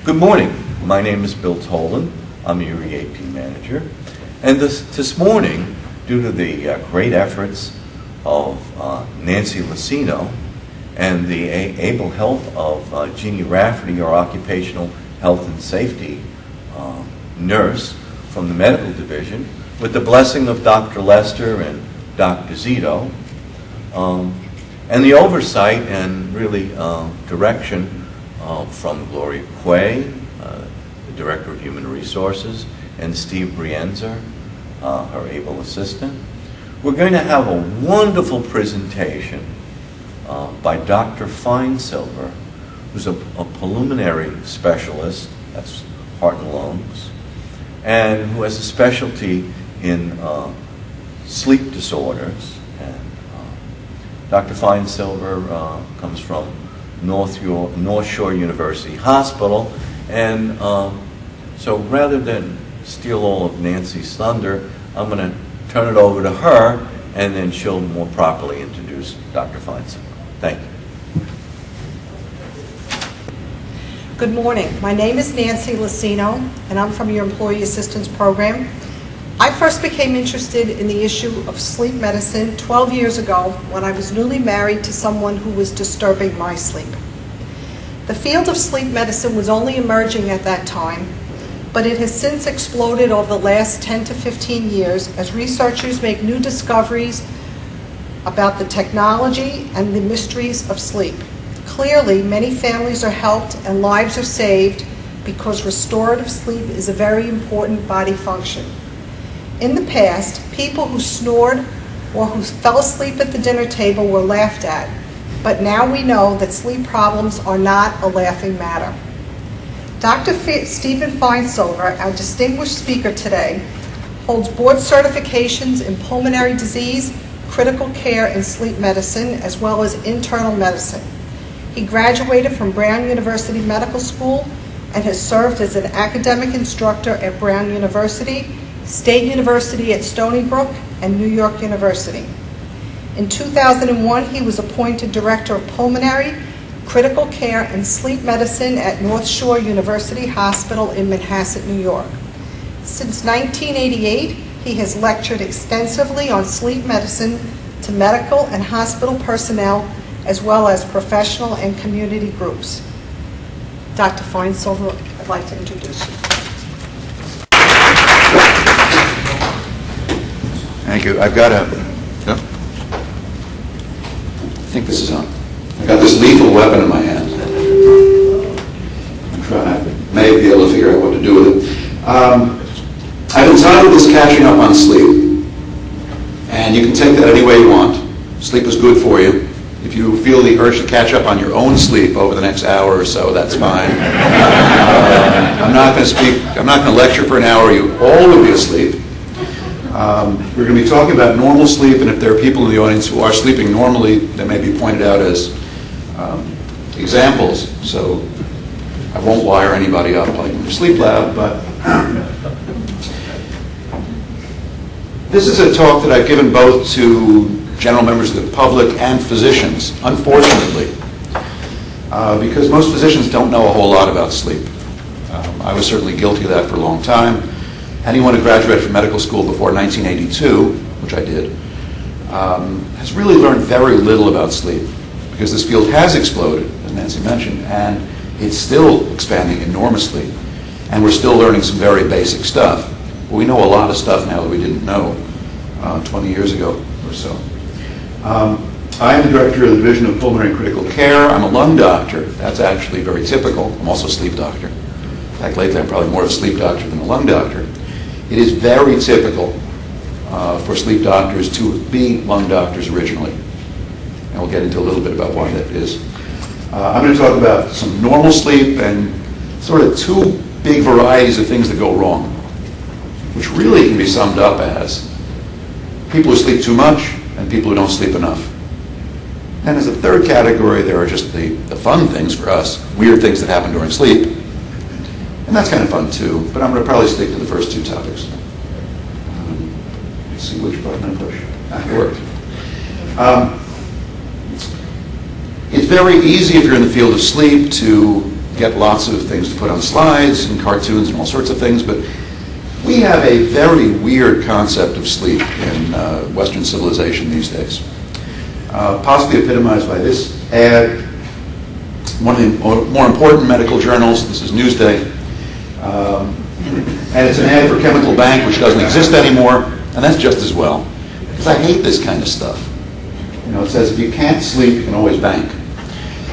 Good morning. My name is Bill Tolan. I'm your EAP manager. And this morning, due to the great efforts of Nancy Lucino and the able help of Jeannie Rafferty, our occupational health and safety nurse from the medical division, with the blessing of Dr. Lester and Dr. Zito, and the oversight and really direction from Gloria Quay, the Director of Human Resources, and Steve Brienzer, her able assistant. We're going to have a wonderful presentation by Dr. Finesilver, who's a pulmonary specialist, that's heart and lungs, and who has a specialty in sleep disorders. And Dr. Finesilver comes from North Shore University Hospital, and so rather than steal all of Nancy's thunder, I'm going to turn it over to her, and then she'll more properly introduce Dr. Finesilver. Thank you. Good morning. My name is Nancy Lucino, and I'm from your Employee Assistance Program. I first became interested in the issue of sleep medicine 12 years ago when I was newly married to someone who was disturbing my sleep. The field of sleep medicine was only emerging at that time, but it has since exploded over the last 10 to 15 years as researchers make new discoveries about the technology and the mysteries of sleep. Clearly, many families are helped and lives are saved because restorative sleep is a very important body function. In the past, people who snored or who fell asleep at the dinner table were laughed at, but now we know that sleep problems are not a laughing matter. Dr. Stephen Finesilver, our distinguished speaker today, holds board certifications in pulmonary disease, critical care, and sleep medicine, as well as internal medicine. He graduated from Brown University Medical School and has served as an academic instructor at Brown University, State University at Stony Brook, and New York University. In 2001, he was appointed Director of Pulmonary, Critical Care, and Sleep Medicine at North Shore University Hospital in Manhasset, New York. Since 1988, he has lectured extensively on sleep medicine to medical and hospital personnel, as well as professional and community groups. Dr. Finesilver, I'd like to introduce you. Thank you. I've got I think this is on. I've got this lethal weapon in my hand. I may be able to figure out what to do with it. I've entitled this Catching Up on Sleep. And you can take that any way you want. Sleep is good for you. If you feel the urge to catch up on your own sleep over the next hour or so, that's fine. I'm not going to speak, I'm not going to lecture for an hour. You all will be asleep. We're going to be talking about normal sleep, and if there are people in the audience who are sleeping normally, they may be pointed out as examples. So I won't wire anybody up like in Sleep Lab, but this is a talk that I've given both to general members of the public and physicians, unfortunately, because most physicians don't know a whole lot about sleep. I was certainly guilty of that for a long time. Anyone who graduated from medical school before 1982, which I did, has really learned very little about sleep, because this field has exploded, as Nancy mentioned, and it's still expanding enormously, and we're still learning some very basic stuff. But we know a lot of stuff now that we didn't know 20 years ago or so. I am the director of the Division of Pulmonary Critical Care. I'm a lung doctor. That's actually very typical. I'm also a sleep doctor. In fact, lately I'm probably more of a sleep doctor than a lung doctor. It is very typical for sleep doctors to be lung doctors originally. And we'll get into a little bit about why that is. I'm going to talk about some normal sleep and sort of two big varieties of things that go wrong, which really can be summed up as people who sleep too much and people who don't sleep enough. And as a third category, there are just the fun things for us, weird things that happen during sleep. And that's kind of fun too, but I'm going to probably stick to the first two topics. Let's see which button I push. That worked. It's very easy if you're in the field of sleep to get lots of things to put on slides and cartoons and all sorts of things, but we have a very weird concept of sleep in Western civilization these days. Possibly epitomized by this ad, one of the more important medical journals. This is Newsday. And it's an ad for Chemical Bank, which doesn't exist anymore, and that's just as well. Because I hate this kind of stuff. You know, it says if you can't sleep, you can always bank.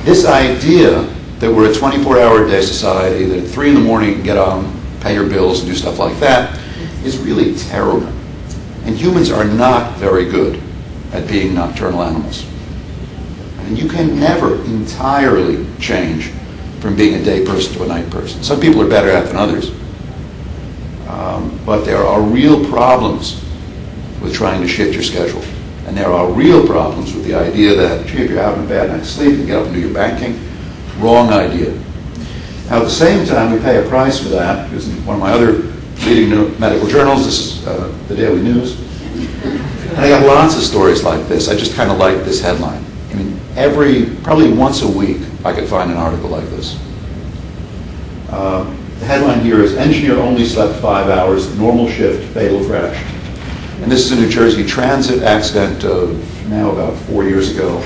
This idea that we're a 24-hour-a-day society, that at 3 in the morning you can get on, pay your bills, and do stuff like that, is really terrible. And humans are not very good at being nocturnal animals. And you can never entirely change from being a day person to a night person. Some people are better at it than others. But there are real problems with trying to shift your schedule. And there are real problems with the idea that, gee, if you're having a bad night's sleep, you can get up and do your banking. Wrong idea. Now, at the same time, we pay a price for that, because in one of my other leading medical journals, this is the Daily News, and I got lots of stories like this. I just kind of like this headline. I mean, probably once a week, I could find an article like this. The headline here is, "Engineer only slept 5 hours, normal shift, fatal crash." And this is a New Jersey Transit accident now about 4 years ago.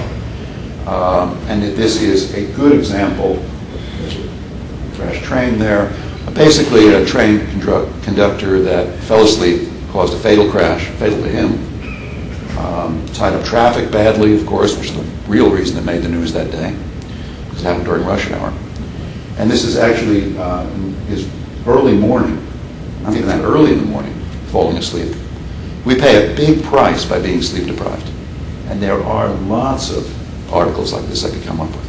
And this is a good example. There's a crash train there. Basically, a train conductor that fell asleep caused a fatal crash, fatal to him. Tied up traffic badly, of course, which is the real reason it made the news that day, because it happened during rush hour. And this is actually in his early morning, not even that early in the morning, falling asleep. We pay a big price by being sleep deprived. And there are lots of articles like this I could come up with.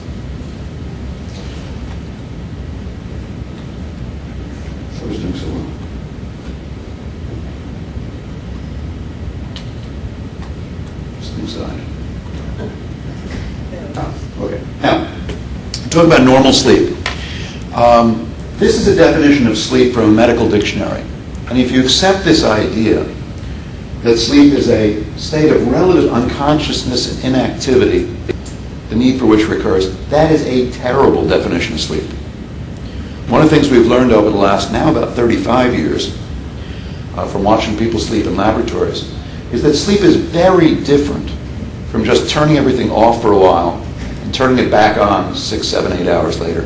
So who's doing so well? Just inside. Okay. Now, talk about normal sleep. This is a definition of sleep from a medical dictionary. And if you accept this idea that sleep is a state of relative unconsciousness and inactivity, the need for which recurs, that is a terrible definition of sleep. One of the things we've learned over the last now about 35 years from watching people sleep in laboratories is that sleep is very different from just turning everything off for a while and turning it back on 6, 7, 8 hours later.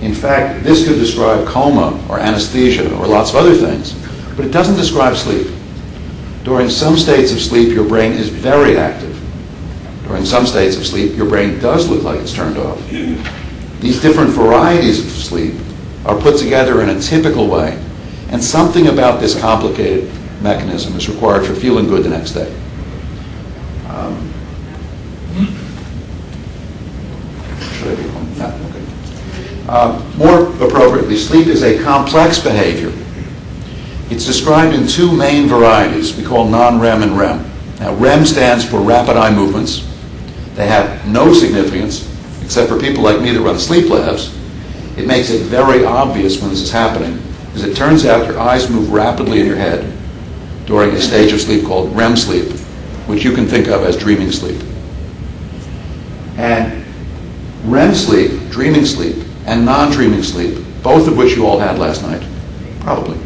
In fact, this could describe coma or anesthesia or lots of other things, but it doesn't describe sleep. During some states of sleep, your brain is very active. During some states of sleep, your brain does look like it's turned off. These different varieties of sleep are put together in a typical way, and something about this complicated mechanism is required for feeling good the next day. Should I be on? No, okay. More appropriately, sleep is a complex behavior. It's described in two main varieties we call non-REM and REM. Now, REM stands for rapid eye movements. They have no significance, except for people like me that run sleep labs. It makes it very obvious when this is happening, because it turns out your eyes move rapidly in your head during a stage of sleep called REM sleep, which you can think of as dreaming sleep. And REM sleep, dreaming sleep, and non-dreaming sleep, both of which you all had last night, probably,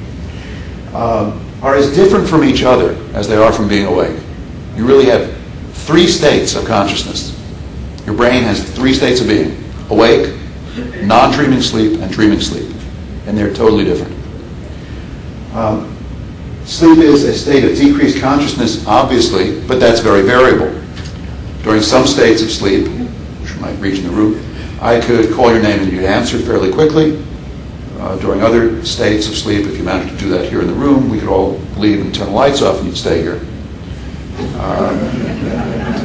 are as different from each other as they are from being awake. You really have 3 states of consciousness. Your brain has 3 states of being: awake, non-dreaming sleep, and dreaming sleep. And they're totally different. Sleep is a state of decreased consciousness, obviously, but that's very variable. During some states of sleep, which you might reach in the room, I could call your name and you'd answer fairly quickly. During other states of sleep, if you managed to do that here in the room, we could all leave and turn the lights off and you'd stay here.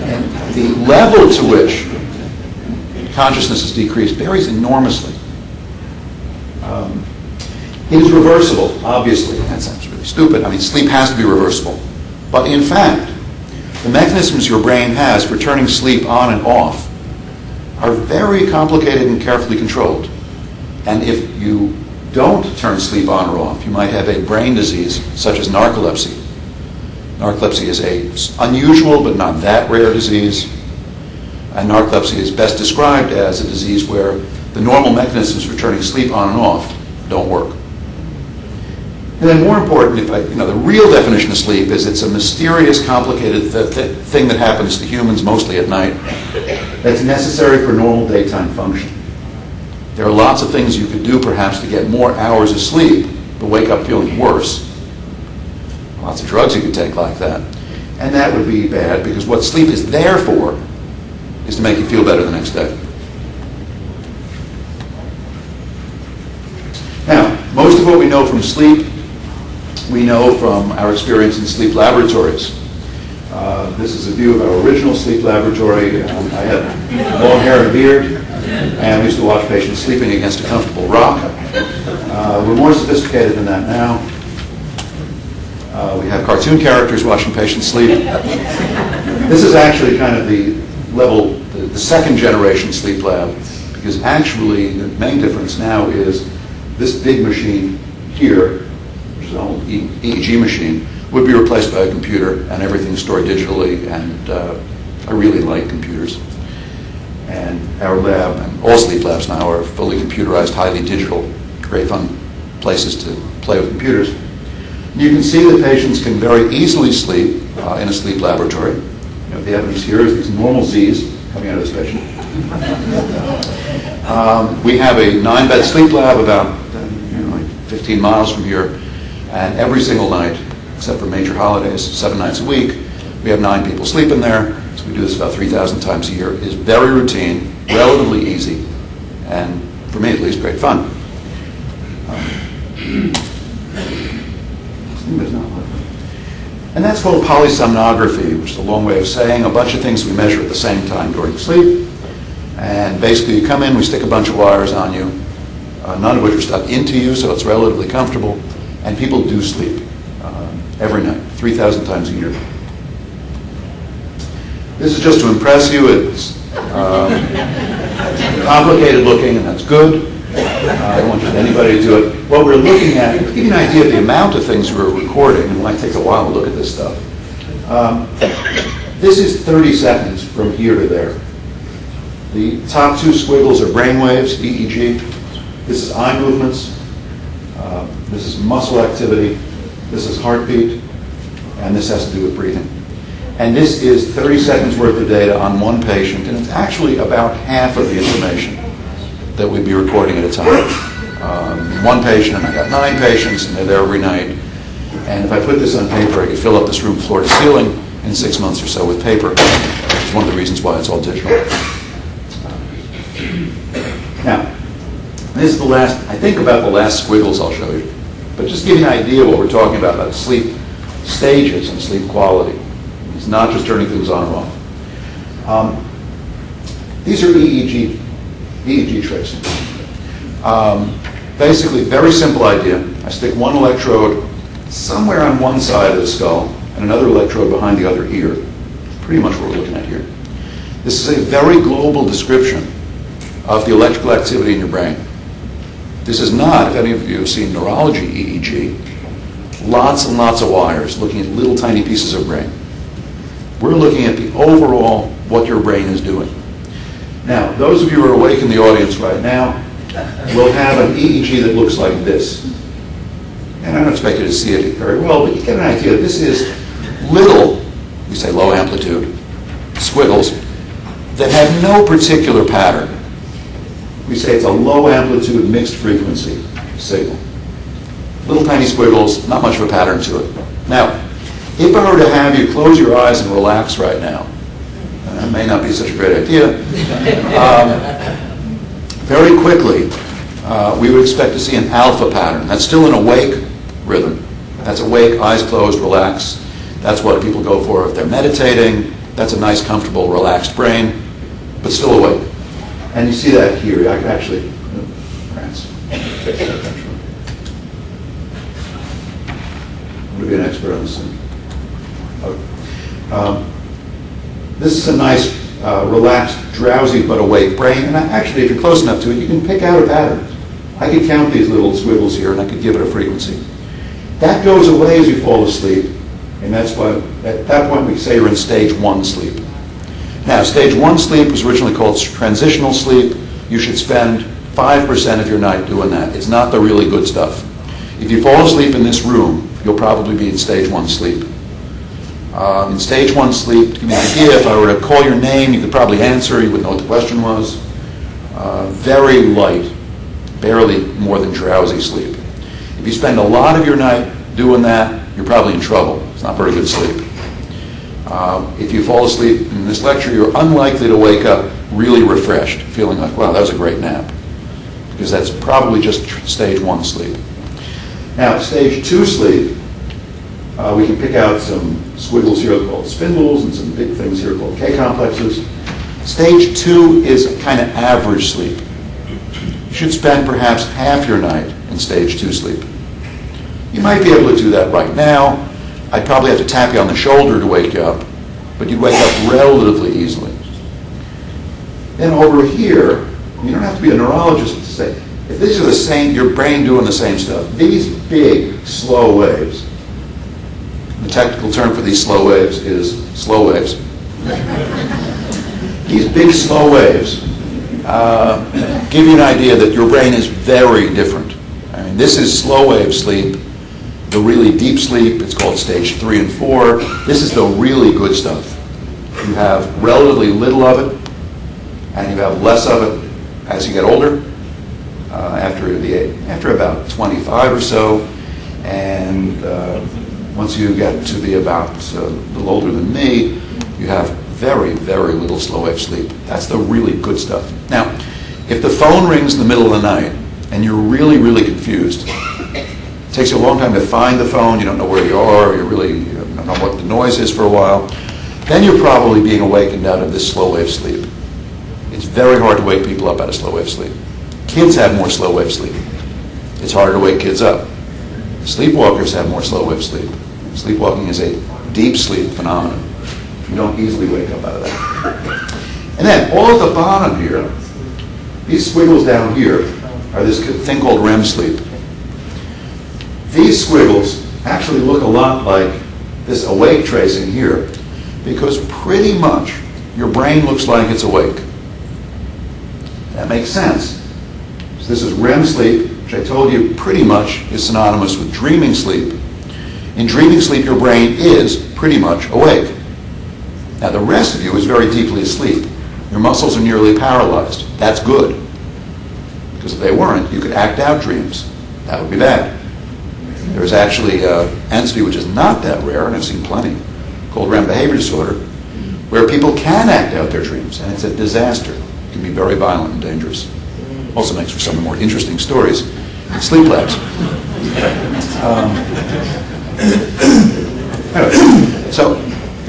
And the level to which consciousness is decreased varies enormously. It is reversible, obviously. That sounds really stupid. I mean, sleep has to be reversible. But in fact, the mechanisms your brain has for turning sleep on and off are very complicated and carefully controlled. And if you don't turn sleep on or off, you might have a brain disease such as narcolepsy. Narcolepsy is an unusual but not that rare disease. And narcolepsy is best described as a disease where the normal mechanisms for turning sleep on and off don't work. And then more important, the real definition of sleep is it's a mysterious, complicated thing that happens to humans mostly at night that's necessary for normal daytime function. There are lots of things you could do perhaps to get more hours of sleep but wake up feeling worse. Lots of drugs you could take like that. And that would be bad because what sleep is there for is to make you feel better the next day. Now, most of what we know from sleep, we know from our experience in sleep laboratories. This is a view of our original sleep laboratory. I had long hair and a beard, and we used to watch patients sleeping against a comfortable rock. We're more sophisticated than that now. We have cartoon characters watching patients sleep. This is actually kind of the level, the second generation sleep lab, because actually the main difference now is this big machine here, which is an old EEG machine, would be replaced by a computer and everything stored digitally, and I really like computers. And our lab, and all sleep labs now, are fully computerized, highly digital, great fun places to play with computers. You can see that patients can very easily sleep in a sleep laboratory. The evidence here is these normal Z's coming out of this patient. We have a 9-bed sleep lab about 15 miles from here, and every single night, except for major holidays, 7 nights a week, we have 9 people sleep in there. So we do this about 3,000 times a year. It's very routine, relatively easy, and for me at least, great fun. And that's called polysomnography, which is a long way of saying a bunch of things we measure at the same time during sleep. And basically you come in, we stick a bunch of wires on you, none of which are stuck into you, so it's relatively comfortable. And people do sleep every night, 3,000 times a year. This is just to impress you. It's complicated looking, and that's good. I don't want anybody to do it. What we're looking at, to give you an idea of the amount of things we're recording, and it might take a while to look at this stuff. This is 30 seconds from here to there. The top 2 squiggles are brain waves, EEG. This is eye movements. This is muscle activity. This is heartbeat. And this has to do with breathing. And this is 30 seconds worth of data on one patient, and it's actually about half of the information that we'd be recording at a time. One patient, and I got 9 patients, and they're there every night. And if I put this on paper, I could fill up this room floor to ceiling in 6 months or so with paper, which is one of the reasons why it's all digital. Now, this is the last, I think about the last squiggles I'll show you. But just to give you an idea of what we're talking about sleep stages and sleep quality. It's not just turning things on or off. These are EEG tracing. Basically, very simple idea. I stick one electrode somewhere on one side of the skull and another electrode behind the other ear. Pretty much what we're looking at here. This is a very global description of the electrical activity in your brain. This is not, if any of you have seen neurology EEG, lots and lots of wires looking at little tiny pieces of brain. We're looking at the overall, what your brain is doing. Now, those of you who are awake in the audience right now will have an EEG that looks like this. And I don't expect you to see it very well, but you get an idea. This is little, we say low amplitude, squiggles that have no particular pattern. We say it's a low amplitude mixed frequency signal. Little tiny squiggles, not much of a pattern to it. Now, if I were to have you close your eyes and relax right now, and that may not be such a great idea, very quickly we would expect to see an alpha pattern. That's still an awake rhythm. That's awake, eyes closed, relax. That's what people go for if they're meditating. That's a nice, comfortable, relaxed brain, but still awake. And you see that here. I can actually, I'm going to be an expert on this thing. This is a nice, relaxed, drowsy, but awake brain. And actually, if you're close enough to it, you can pick out a pattern. I could count these little squiggles here, and I could give it a frequency. That goes away as you fall asleep. And that's why, at that point, we say you're in stage 1 sleep. Now, stage 1 sleep was originally called transitional sleep. You should spend 5% of your night doing that. It's not the really good stuff. If you fall asleep in this room, you'll probably be in stage 1 sleep. In stage 1 sleep, to give you an idea, if I were to call your name, you could probably answer, you would know what the question was. Very light, barely more than drowsy sleep. If you spend a lot of your night doing that, you're probably in trouble. It's not very good sleep. If you fall asleep in this lecture, you're unlikely to wake up really refreshed, feeling like, wow, that was a great nap. Because that's probably just stage 1 sleep. Now, stage 2 sleep, we can pick out some squiggles here called spindles and some big things here called K-complexes. Stage 2 is kind of average sleep. You should spend perhaps half your night in stage 2 sleep. You might be able to do that right now. I'd probably have to tap you on the shoulder to wake you up, but you'd wake up relatively easily. Then over here, you don't have to be a neurologist to say, if these are the same, your brain doing the same stuff, these big slow waves, the technical term for these slow waves is slow waves. These big slow waves give you an idea that your brain is very different. I mean, this is slow wave sleep. The really deep sleep, it's called stage 3 and 4. This is the really good stuff. You have relatively little of it, and you have less of it as you get older, after about 25 or so, and once you get to be about a little older than me, you have very, very little slow wave sleep. That's the really good stuff. Now, if the phone rings in the middle of the night, and you're really, really confused, it takes you a long time to find the phone, you don't know where you are, you don't know what the noise is for a while, then you're probably being awakened out of this slow wave sleep. It's very hard to wake people up out of slow wave sleep. Kids have more slow wave sleep. It's harder to wake kids up. Sleepwalkers have more slow wave sleep. Sleepwalking is a deep sleep phenomenon. You don't easily wake up out of that. And then, all at the bottom here, these squiggles down here are this thing called REM sleep. These squiggles actually look a lot like this awake tracing here, because pretty much your brain looks like it's awake. That makes sense. So this is REM sleep, which I told you pretty much is synonymous with dreaming sleep. In dreaming sleep, your brain is pretty much awake. Now, the rest of you is very deeply asleep. Your muscles are nearly paralyzed. That's good. Because if they weren't, you could act out dreams. That would be bad. There's actually an entity which is not that rare, and I've seen plenty, called REM behavior disorder, where people can act out their dreams, and it's a disaster. It can be very violent and dangerous. Also makes for some of the more interesting stories in sleep labs. Anyway, so,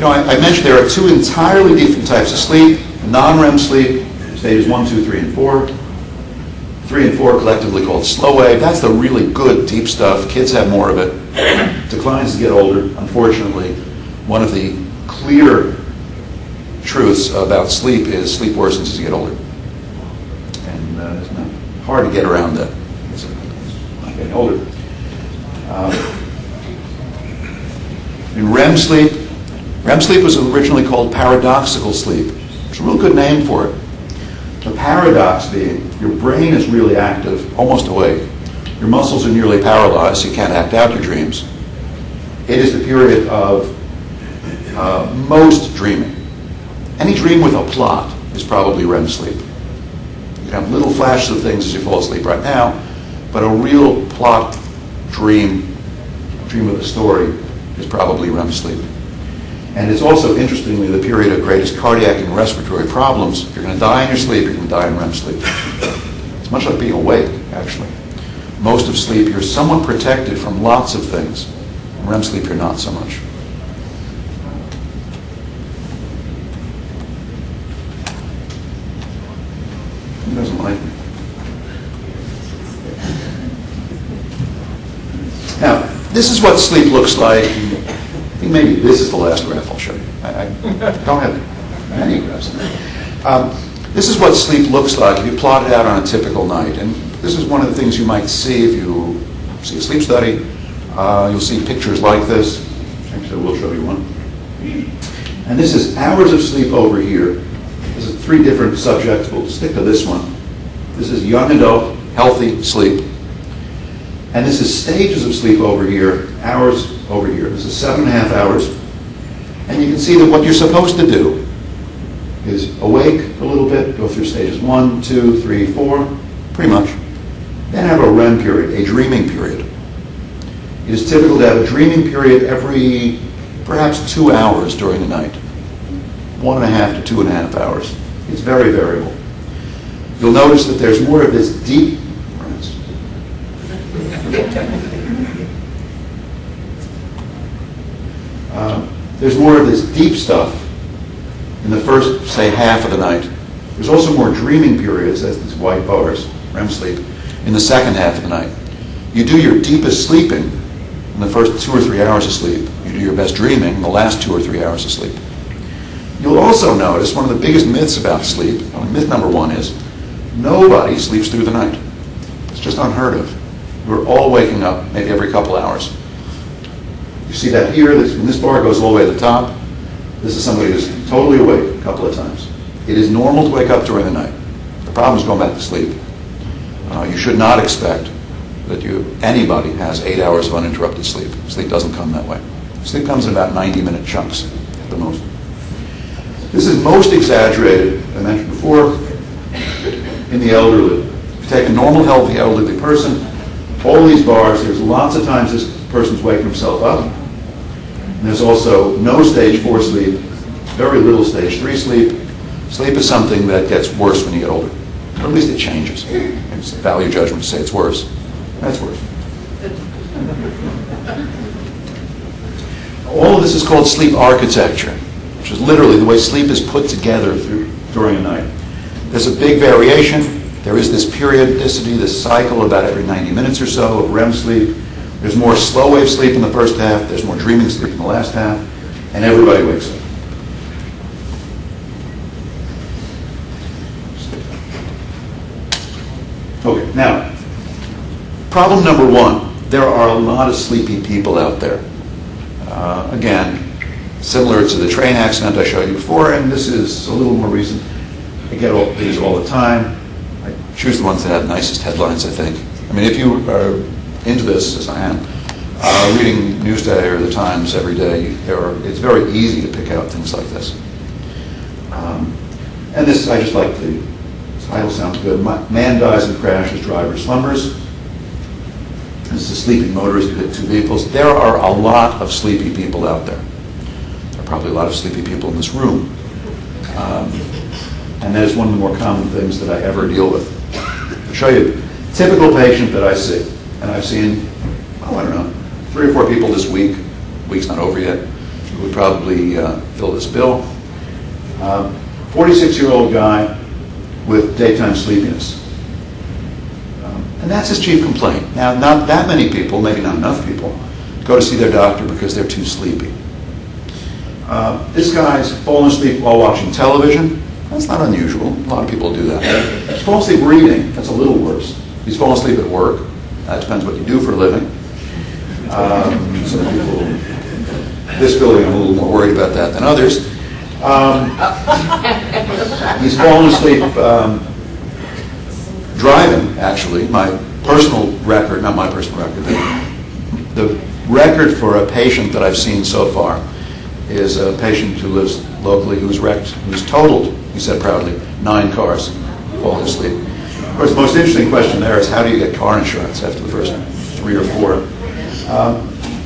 I mentioned there are 2 entirely different types of sleep. Non-REM sleep, stages 1, 2, 3, and 4. 3 and 4 collectively called slow wave. That's the really good, deep stuff. Kids have more of it. Declines as you get older. Unfortunately, one of the clear truths about sleep is sleep worsens as you get older. And it's not hard to get around that. It's not getting older. In REM sleep was originally called paradoxical sleep. It's a real good name for it. The paradox being, your brain is really active, almost awake. Your muscles are nearly paralyzed, so you can't act out your dreams. It is the period of most dreaming. Any dream with a plot is probably REM sleep. You can have little flashes of things as you fall asleep right now, but a real plot dream of a story, is probably REM sleep. And it's also, interestingly, the period of greatest cardiac and respiratory problems. If you're going to die in your sleep, you're going to die in REM sleep. It's much like being awake, actually. Most of sleep, you're somewhat protected from lots of things. In REM sleep, you're not so much. Who doesn't like me? Now, this is what sleep looks like. I think maybe this is the last graph I'll show you. I don't have many graphs. This is what sleep looks like if you plot it out on a typical night. And this is one of the things you might see if you see a sleep study. You'll see pictures like this. Actually, I will show you one. And this is hours of sleep over here. This is 3 different subjects. We'll stick to this one. This is young adult, healthy sleep. And this is stages of sleep over here, hours over here. This is 7.5 hours. And you can see that what you're supposed to do is awake a little bit, go through stages 1, 2, 3, 4, pretty much. Then have a REM period, a dreaming period. It is typical to have a dreaming period every perhaps 2 hours during the night. 1.5 to 2.5 hours. It's very variable. You'll notice that there's more of this deep there's more of this deep stuff in the first, say, half of the night. There's also more dreaming periods, as these white bars, REM sleep, in the second half of the night. You do your deepest sleeping in the first 2 or 3 hours of sleep. You do your best dreaming in the last 2 or 3 hours of sleep. You'll also notice one of the biggest myths about sleep, myth number 1 is, nobody sleeps through the night. It's just unheard of. We're all waking up maybe every couple hours. You see that here, when this bar goes all the way to the top, this is somebody who's totally awake a couple of times. It is normal to wake up during the night. The problem is going back to sleep. You should not expect that anybody has 8 hours of uninterrupted sleep. Sleep doesn't come that way. Sleep comes in about 90-minute chunks at the most. This is most exaggerated, I mentioned before, in the elderly. If you take a normal, healthy, elderly person, all these bars, there's lots of times this person's waking himself up. And there's also no stage 4 sleep, very little stage 3 sleep. Sleep is something that gets worse when you get older. Or at least it changes. It's a value judgment to say it's worse. That's worse. All of this is called sleep architecture, which is literally the way sleep is put together during a night. There's a big variation. There is this periodicity, this cycle about every 90 minutes or so of REM sleep. There's more slow wave sleep in the first half. There's more dreaming sleep in the last half. And everybody wakes up. Okay, now, problem number 1. There are a lot of sleepy people out there. Again, similar to the train accident I showed you before, and this is a little more recent. I get these all the time. I choose the ones that have the nicest headlines, I think. I mean, if you are into this, as I am, reading Newsday or the Times every day, it's very easy to pick out things like this. And this, I just like the title, sounds good. Man dies in crash as driver slumbers. This is a sleeping motorist who hit 2 vehicles. There are a lot of sleepy people out there. There are probably a lot of sleepy people in this room. And that is one of the more common things that I ever deal with. I'll show you a typical patient that I see. And I've seen, I don't know, 3 or 4 people this week. The week's not over yet. Who would probably fill this bill. 46-year-old guy with daytime sleepiness. And that's his chief complaint. Now, not that many people, maybe not enough people, go to see their doctor because they're too sleepy. This guy's fallen asleep while watching television. That's not unusual. A lot of people do that. He's fallen asleep reading. That's a little worse. He's fallen asleep at work. That depends what you do for a living. Some people, this building, I'm a little more worried about that than others. He's fallen asleep driving, actually. My personal record, not my personal record, the record for a patient that I've seen so far is a patient who lives locally who's wrecked, who's totaled, he said proudly, 9 cars falling asleep. Of course, the most interesting question there is how do you get car insurance after the first 3 or 4?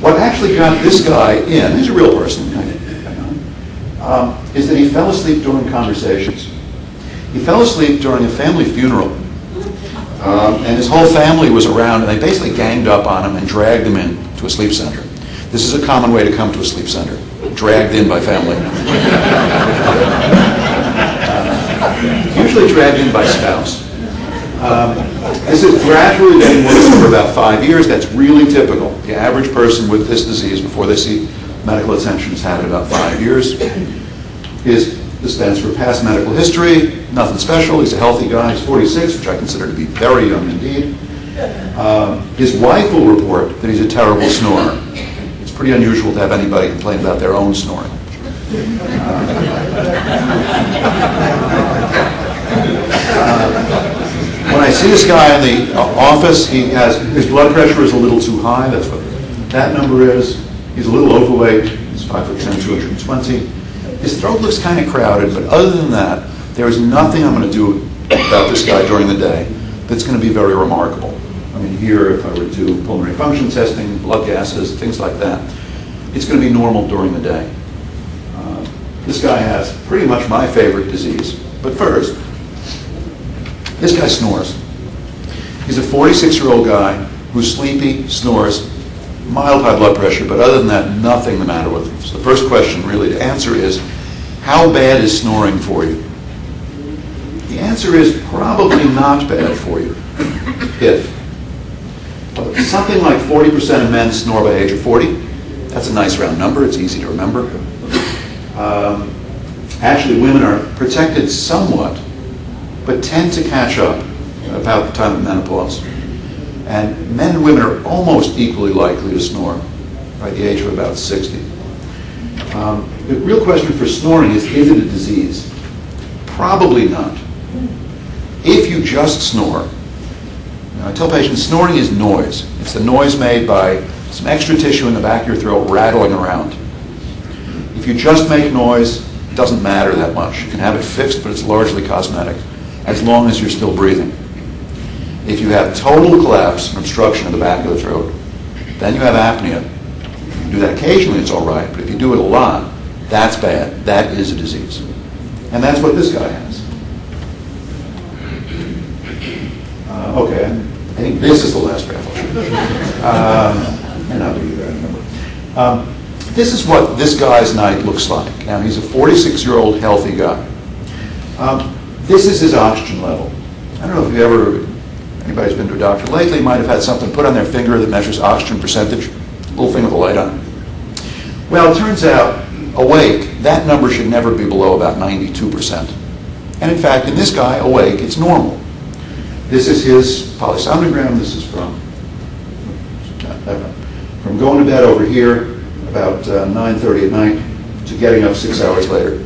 What actually got this guy in, he's a real person, is that he fell asleep during conversations. He fell asleep during a family funeral. And his whole family was around, and they basically ganged up on him and dragged him in to a sleep center. This is a common way to come to a sleep center, dragged in by family. Usually dragged in by spouse. This is gradually getting worse for about 5 years. That's really typical. The average person with this disease, before they see medical attention, has had it about 5 years. This stands for past medical history, nothing special. He's a healthy guy. He's 46, which I consider to be very young indeed. His wife will report that he's a terrible snorer. It's pretty unusual to have anybody complain about their own snoring. When I see this guy in the office. His blood pressure is a little too high. That's what that number is. He's a little overweight. He's 5'10", 220. His throat looks kind of crowded, but other than that, there is nothing I'm going to do about this guy during the day that's going to be very remarkable. I mean, here, if I were to do pulmonary function testing, blood gases, things like that, it's going to be normal during the day. This guy has pretty much my favorite disease. But first, this guy snores. He's a 46-year-old guy who's sleepy, snores, mild high blood pressure, but other than that, nothing the matter with him. So the first question really to answer is, how bad is snoring for you? The answer is probably not bad for you. If something like 40% of men snore by age of 40, that's a nice round number, it's easy to remember. Actually, women are protected somewhat, but tend to catch up about the time of menopause. And men and women are almost equally likely to snore by the age of about 60. The real question for snoring is it a disease? Probably not. If you just snore, I tell patients snoring is noise. It's the noise made by some extra tissue in the back of your throat rattling around. If you just make noise, it doesn't matter that much. You can have it fixed, but it's largely cosmetic, as long as you're still breathing. If you have total collapse and obstruction in the back of the throat, then you have apnea. If you do that occasionally, it's all right, but if you do it a lot, that's bad. That is a disease. And that's what this guy has. Okay, I think this is the last graph I'll show you. And I'll do that, remember. This is what this guy's night looks like. Now, he's a 46-year-old healthy guy. This is his oxygen level. I don't know if anybody's been to a doctor lately, might have had something put on their finger that measures oxygen percentage, little thing with a light on it. Well, it turns out, awake, that number should never be below about 92%. And in fact, in this guy, awake, it's normal. This is his polysomnogram. This is from going to bed over here about 9:30 at night to getting up 6 hours later.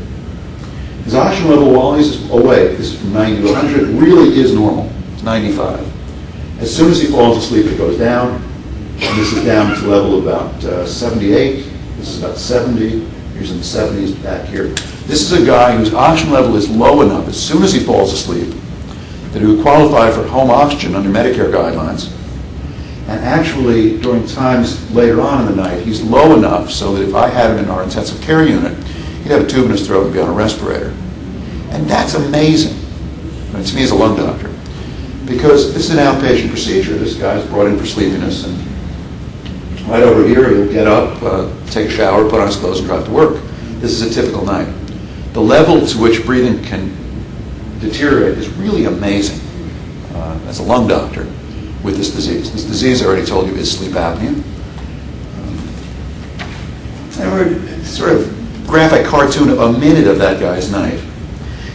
His oxygen level while he's awake, this is from 90 to 100, really is normal. It's 95. As soon as he falls asleep, it goes down. And this is down to a level of about 78. This is about 70. Here's in the 70s back here. This is a guy whose oxygen level is low enough as soon as he falls asleep that he would qualify for home oxygen under Medicare guidelines. And actually, during times later on in the night, he's low enough so that if I had him in our intensive care unit, he'd have a tube in his throat and be on a respirator. And that's amazing. I mean, to me as a lung doctor. Because this is an outpatient procedure. This guy's brought in for sleepiness. And right over here, he'll get up, take a shower, put on his clothes, and drive to work. This is a typical night. The level to which breathing can deteriorate is really amazing as a lung doctor with this disease. This disease, I already told you, is sleep apnea. And we're sort of graphic cartoon of a minute of that guy's night.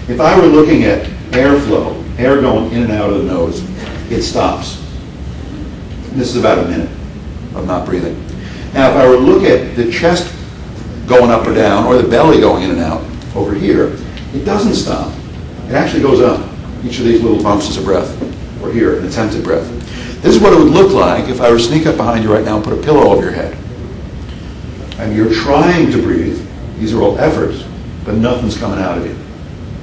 If I were looking at airflow, air going in and out of the nose, it stops. This is about a minute of not breathing. Now, if I were to look at the chest going up or down, or the belly going in and out over here, it doesn't stop. It actually goes up. Each of these little bumps is a breath, or here, an attempted breath. This is what it would look like if I were to sneak up behind you right now and put a pillow over your head. And you're trying to breathe. These are all efforts, but nothing's coming out of you.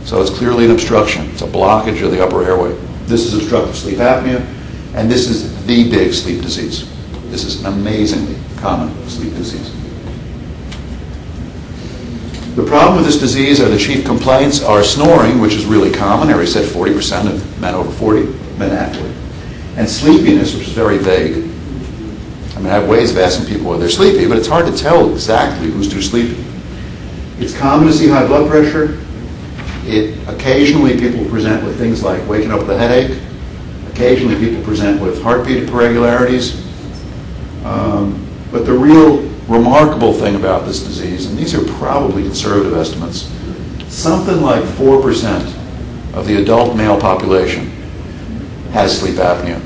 So it's clearly an obstruction. It's a blockage of the upper airway. This is obstructive sleep apnea, and this is the big sleep disease. This is an amazingly common sleep disease. The problem with this disease, or the chief complaints, are snoring, which is really common. I already said 40% of men over 40, men athlete. And sleepiness, which is very vague. I mean, I have ways of asking people whether they're sleepy, but it's hard to tell exactly who's too sleepy. It's common to see high blood pressure. Occasionally people present with things like waking up with a headache. Occasionally people present with heartbeat irregularities. But the real remarkable thing about this disease, and these are probably conservative estimates, something like 4% of the adult male population has sleep apnea.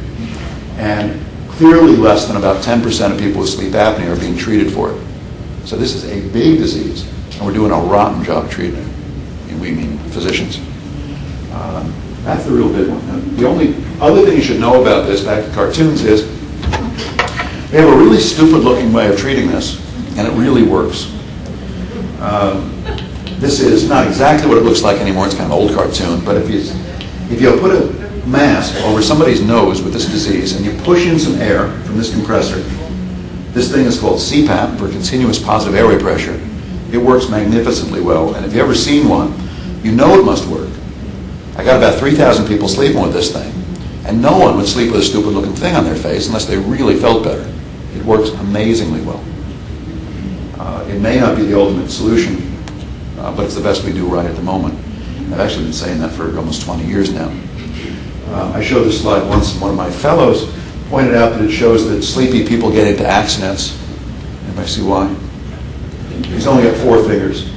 And clearly less than about 10% of people with sleep apnea are being treated for it. So this is a big disease, and we're doing a rotten job treating it. We mean physicians. That's the real big one. Now, the only other thing you should know about this, back to cartoons, is we have a really stupid-looking way of treating this, and it really works. This is not exactly what it looks like anymore. It's kind of an old cartoon, but if you put a mask over somebody's nose with this disease and you push in some air from this compressor, this thing is called CPAP, for continuous positive airway pressure. It works magnificently well, and if you've ever seen one, you know it must work. I got about 3,000 people sleeping with this thing, and no one would sleep with a stupid-looking thing on their face unless they really felt better. It works amazingly well. It may not be the ultimate solution, but it's the best we do right at the moment. I've actually been saying that for almost 20 years now. I showed this slide once, and one of my fellows pointed out that it shows that sleepy people get into accidents. Anybody see why? He's only got 4 fingers.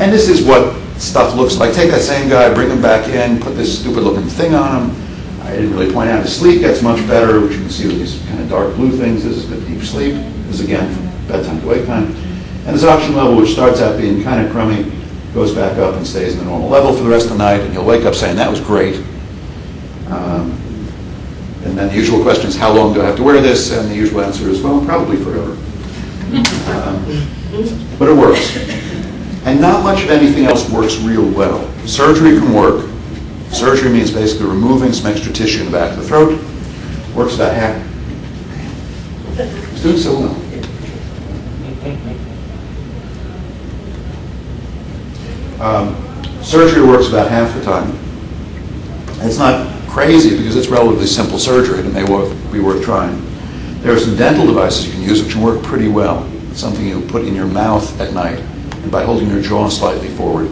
And this is what stuff looks like. Take that same guy, bring him back in, put this stupid-looking thing on him. I didn't really point out his sleep gets much better, which you can see with these kind of dark blue things. This is good deep sleep. This is, again, from bedtime to wake time. And his oxygen level, which starts out being kind of crummy, goes back up and stays in the normal level for the rest of the night, and you'll wake up saying, that was great. And then the usual question is, how long do I have to wear this? And the usual answer is, well, probably forever. But it works. And not much of anything else works real well. Surgery can work. Surgery means basically removing some extra tissue in the back of the throat. Works about half. It's doing so well. Surgery works about half the time. It's not crazy because it's relatively simple surgery and it may be worth trying. There are some dental devices you can use which can work pretty well. It's something you put in your mouth at night, and by holding your jaw slightly forward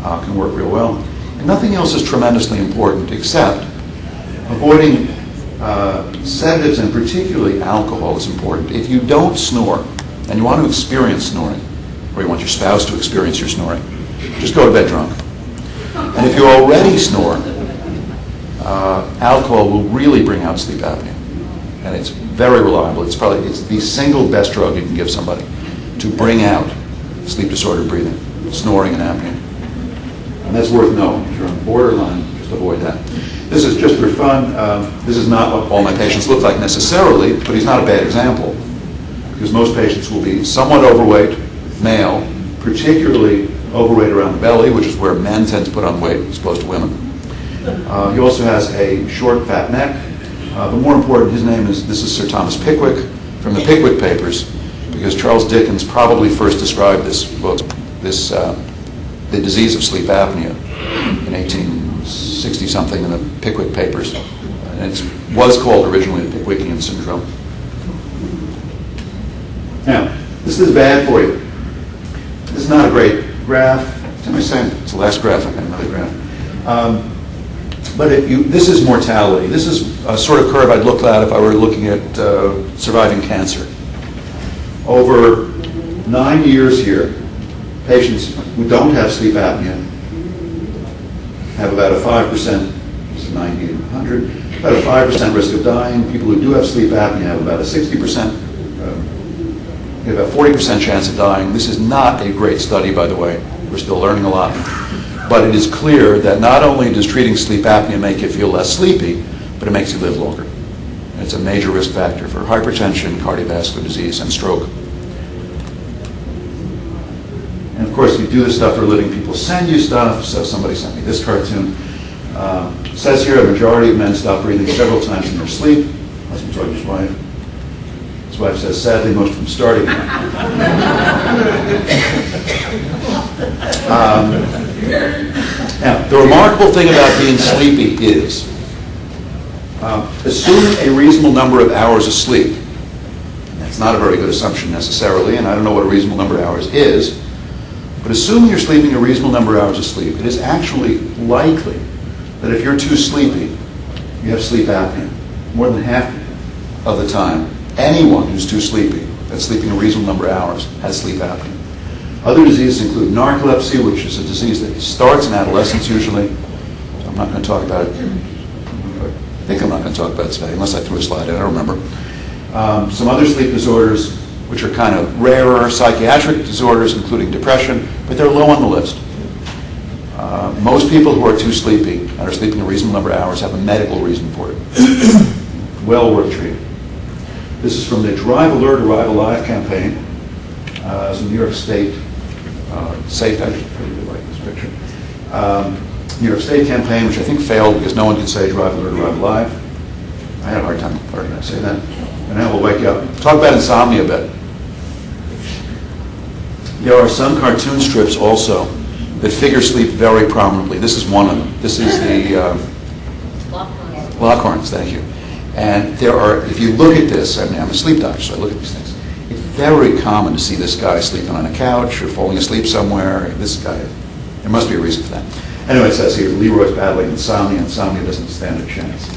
can work real well. And nothing else is tremendously important except avoiding sedatives, and particularly alcohol is important. If you don't snore and you want to experience snoring, or you want your spouse to experience your snoring, just go to bed drunk. And if you already snore, alcohol will really bring out sleep apnea. And it's very reliable. It's the single best drug you can give somebody to bring out sleep disordered breathing, snoring and apnea. And that's worth knowing. If you're on the borderline, just avoid that. This is just for fun. This is not what all my patients look like necessarily, but he's not a bad example, because most patients will be somewhat overweight, male, particularly overweight around the belly, which is where men tend to put on weight as opposed to women. He also has a short, fat neck. But more important, this is Sir Thomas Pickwick from the Pickwick Papers, because Charles Dickens probably first described this book, the disease of sleep apnea, in 1860-something in the Pickwick Papers. And it was called originally the Pickwickian syndrome. Now, this is bad for you. This is not a great graph. What am I saying? It's the last graph. I got another graph. But this is mortality. This is a sort of curve I'd look at if I were looking at surviving cancer. Over 9 years here, patients who don't have sleep apnea have about a 5%, this is 90 to 100, about a 5% risk of dying. People who do have sleep apnea have about a 60%, have about 40% chance of dying. This is not a great study, by the way. We're still learning a lot. But it is clear that not only does treating sleep apnea make you feel less sleepy, but it makes you live longer. And it's a major risk factor for hypertension, cardiovascular disease, and stroke. And of course, you do this stuff for a living. People send you stuff. So somebody sent me this cartoon. It says here a majority of men stop breathing several times in their sleep. That's what his wife. His wife says, sadly, most of them starting. Now, the remarkable thing about being sleepy is, assuming a reasonable number of hours of sleep, that's not a very good assumption necessarily, and I don't know what a reasonable number of hours is, but assuming you're sleeping a reasonable number of hours of sleep, it is actually likely that if you're too sleepy, you have sleep apnea. More than half of the time, anyone who's too sleepy, that's sleeping a reasonable number of hours, has sleep apnea. Other diseases include narcolepsy, which is a disease that starts in adolescence usually. So I'm not going to talk about it. I think I'm not going to talk about it today, unless I threw a slide in. I don't remember. Some other sleep disorders, which are kind of rarer psychiatric disorders, including depression, but they're low on the list. Most people who are too sleepy and are sleeping a reasonable number of hours have a medical reason for it. Well worth treating. This is from the Drive Alert, Arrive Alive campaign. It's a New York State, safe, I really like this picture. New York State campaign, which I think failed because no one could say Drive Alert, Arrive Alive. I had a hard time learning how to say that. And now we'll wake you up. Talk about insomnia a bit. There are some cartoon strips also that figure sleep very prominently. This is one of them. This is the Lockhorns, thank you. And there are, if you look at this, I mean, I'm a sleep doctor, so I look at these things. It's very common to see this guy sleeping on a couch or falling asleep somewhere. This guy, there must be a reason for that. Anyway, it says here, Leroy's battling insomnia. Insomnia doesn't stand a chance.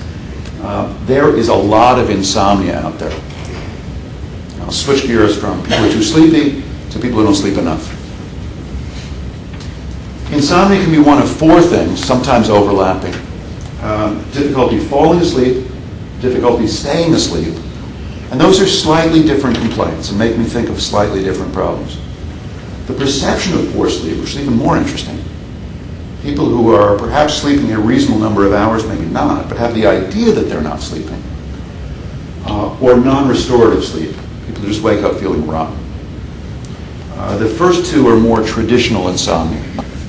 There is a lot of insomnia out there. I'll switch gears from people who are too sleepy to people who don't sleep enough. Insomnia can be one of four things, sometimes overlapping. Difficulty falling asleep, difficulty staying asleep, and those are slightly different complaints and make me think of slightly different problems. The perception of poor sleep, which is even more interesting. People who are perhaps sleeping a reasonable number of hours, maybe not, but have the idea that they're not sleeping. Or non-restorative sleep, people who just wake up feeling rotten. The first two are more traditional insomnia,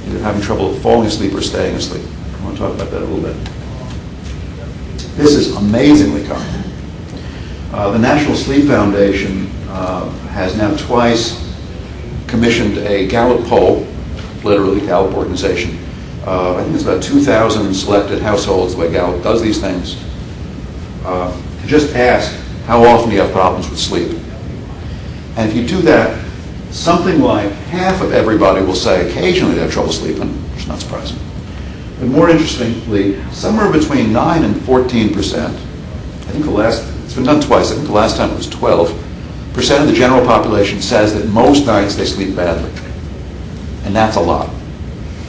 either having trouble falling asleep or staying asleep. I want to talk about that a little bit. This is amazingly common. The National Sleep Foundation has now twice commissioned a Gallup poll, literally Gallup organization. I think it's about 2,000 selected households, the way Gallup does these things, to just ask, how often do you have problems with sleep? And if you do that, something like half of everybody will say occasionally they have trouble sleeping, which is not surprising. But more interestingly, somewhere between 9 and 14%, I think it's been done twice, I think the last time it was 12%, of the general population says that most nights they sleep badly. And that's a lot.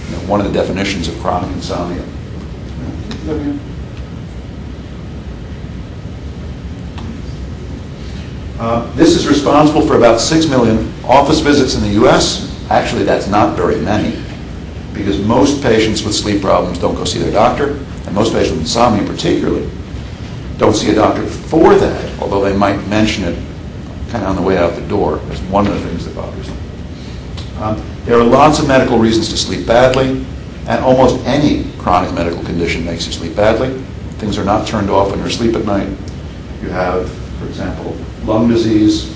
You know, one of the definitions of chronic insomnia. This is responsible for about 6 million office visits in the U.S. Actually, that's not very many, because most patients with sleep problems don't go see their doctor, and most patients with insomnia particularly don't see a doctor for that, although they might mention it kind of on the way out the door. That's one of the things that bothers them. There are lots of medical reasons to sleep badly, and almost any chronic medical condition makes you sleep badly. Things are not turned off when you're asleep at night. You have, for example, lung disease,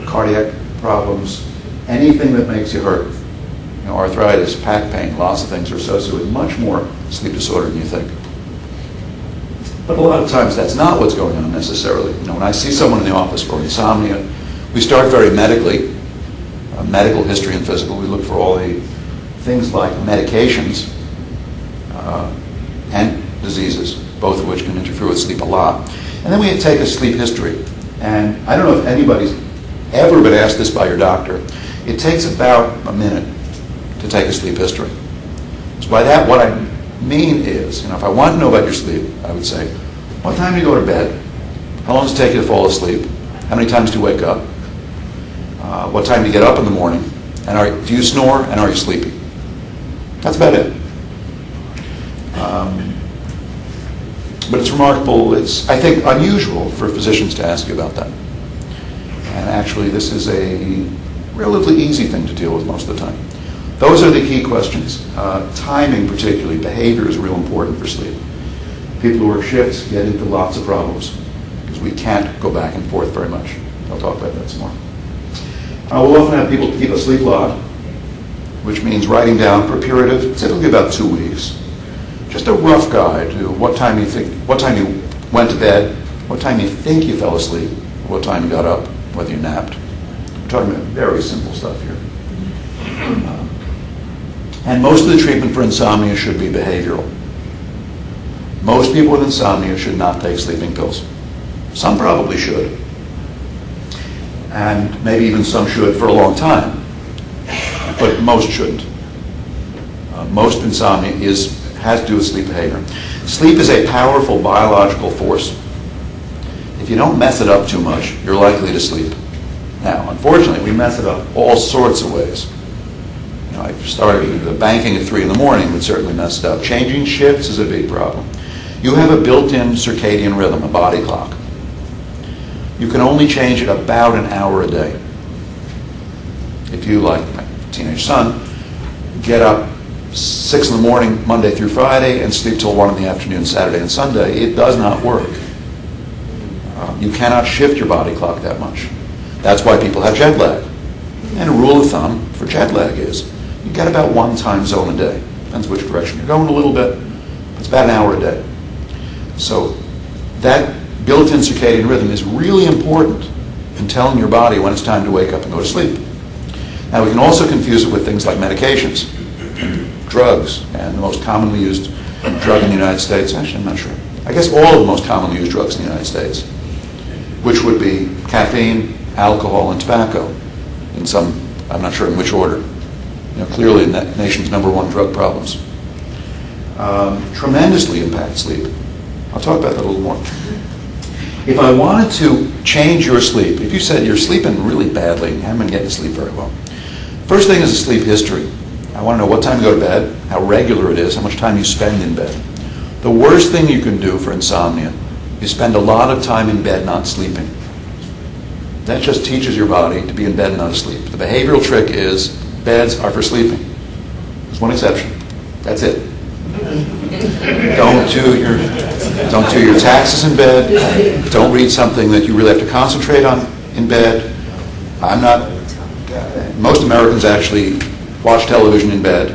cardiac problems, anything that makes you hurt. You know, arthritis, back pain, lots of things are associated with much more sleep disorder than you think. But a lot of times that's not what's going on necessarily. You know, when I see someone in the office for insomnia, we start very medically, medical history and physical. We look for all the things like medications and diseases, both of which can interfere with sleep a lot. And then we take a sleep history. And I don't know if anybody's ever been asked this by your doctor. It takes about a minute to take a sleep history. So by that, what I mean is, you know, if I want to know about your sleep, I would say, what time do you go to bed? How long does it take you to fall asleep? How many times do you wake up? What time do you get up in the morning? And do you snore, and are you sleepy? That's about it. But it's remarkable, it's, I think, unusual for physicians to ask you about that. And actually, this is a relatively easy thing to deal with most of the time. Those are the key questions. Timing, particularly, behavior is real important for sleep. People who work shifts get into lots of problems because we can't go back and forth very much. I'll talk about that some more. We'll often have people keep a sleep log, which means writing down for a period of typically about 2 weeks, just a rough guide to what time you went to bed, what time you think you fell asleep, what time you got up, whether you napped. We're talking about very simple stuff here. And most of the treatment for insomnia should be behavioral. Most people with insomnia should not take sleeping pills. Some probably should. And maybe even some should for a long time. But most shouldn't. Most insomnia has to do with sleep behavior. Sleep is a powerful biological force. If you don't mess it up too much, you're likely to sleep. Now, unfortunately, we mess it up all sorts of ways. You know, I started the banking at 3 in the morning would certainly mess it up. Changing shifts is a big problem. You have a built-in circadian rhythm, a body clock. You can only change it about an hour a day. If you, like my teenage son, get up 6 in the morning, Monday through Friday, and sleep till 1 in the afternoon, Saturday and Sunday, it does not work. You cannot shift your body clock that much. That's why people have jet lag. And a rule of thumb for jet lag is you get about 1 time zone a day. Depends which direction you're going a little bit. It's about an hour a day. So that built-in circadian rhythm is really important in telling your body when it's time to wake up and go to sleep. Now, we can also confuse it with things like medications, drugs, and the most commonly used drug in the United States, actually, I'm not sure. I guess all of the most commonly used drugs in the United States, which would be caffeine, alcohol, and tobacco, in some, I'm not sure in which order. You know, clearly the nation's #1 drug problems. Tremendously impact sleep. I'll talk about that a little more. If I wanted to change your sleep, if you said you're sleeping really badly and haven't been getting to sleep very well, first thing is a sleep history. I want to know what time you go to bed, how regular it is, how much time you spend in bed. The worst thing you can do for insomnia is spend a lot of time in bed not sleeping. That just teaches your body to be in bed and not asleep. The behavioral trick is beds are for sleeping. There's one exception. That's it. Don't do your taxes in bed. Don't read something that you really have to concentrate on in bed. Most Americans actually watch television in bed,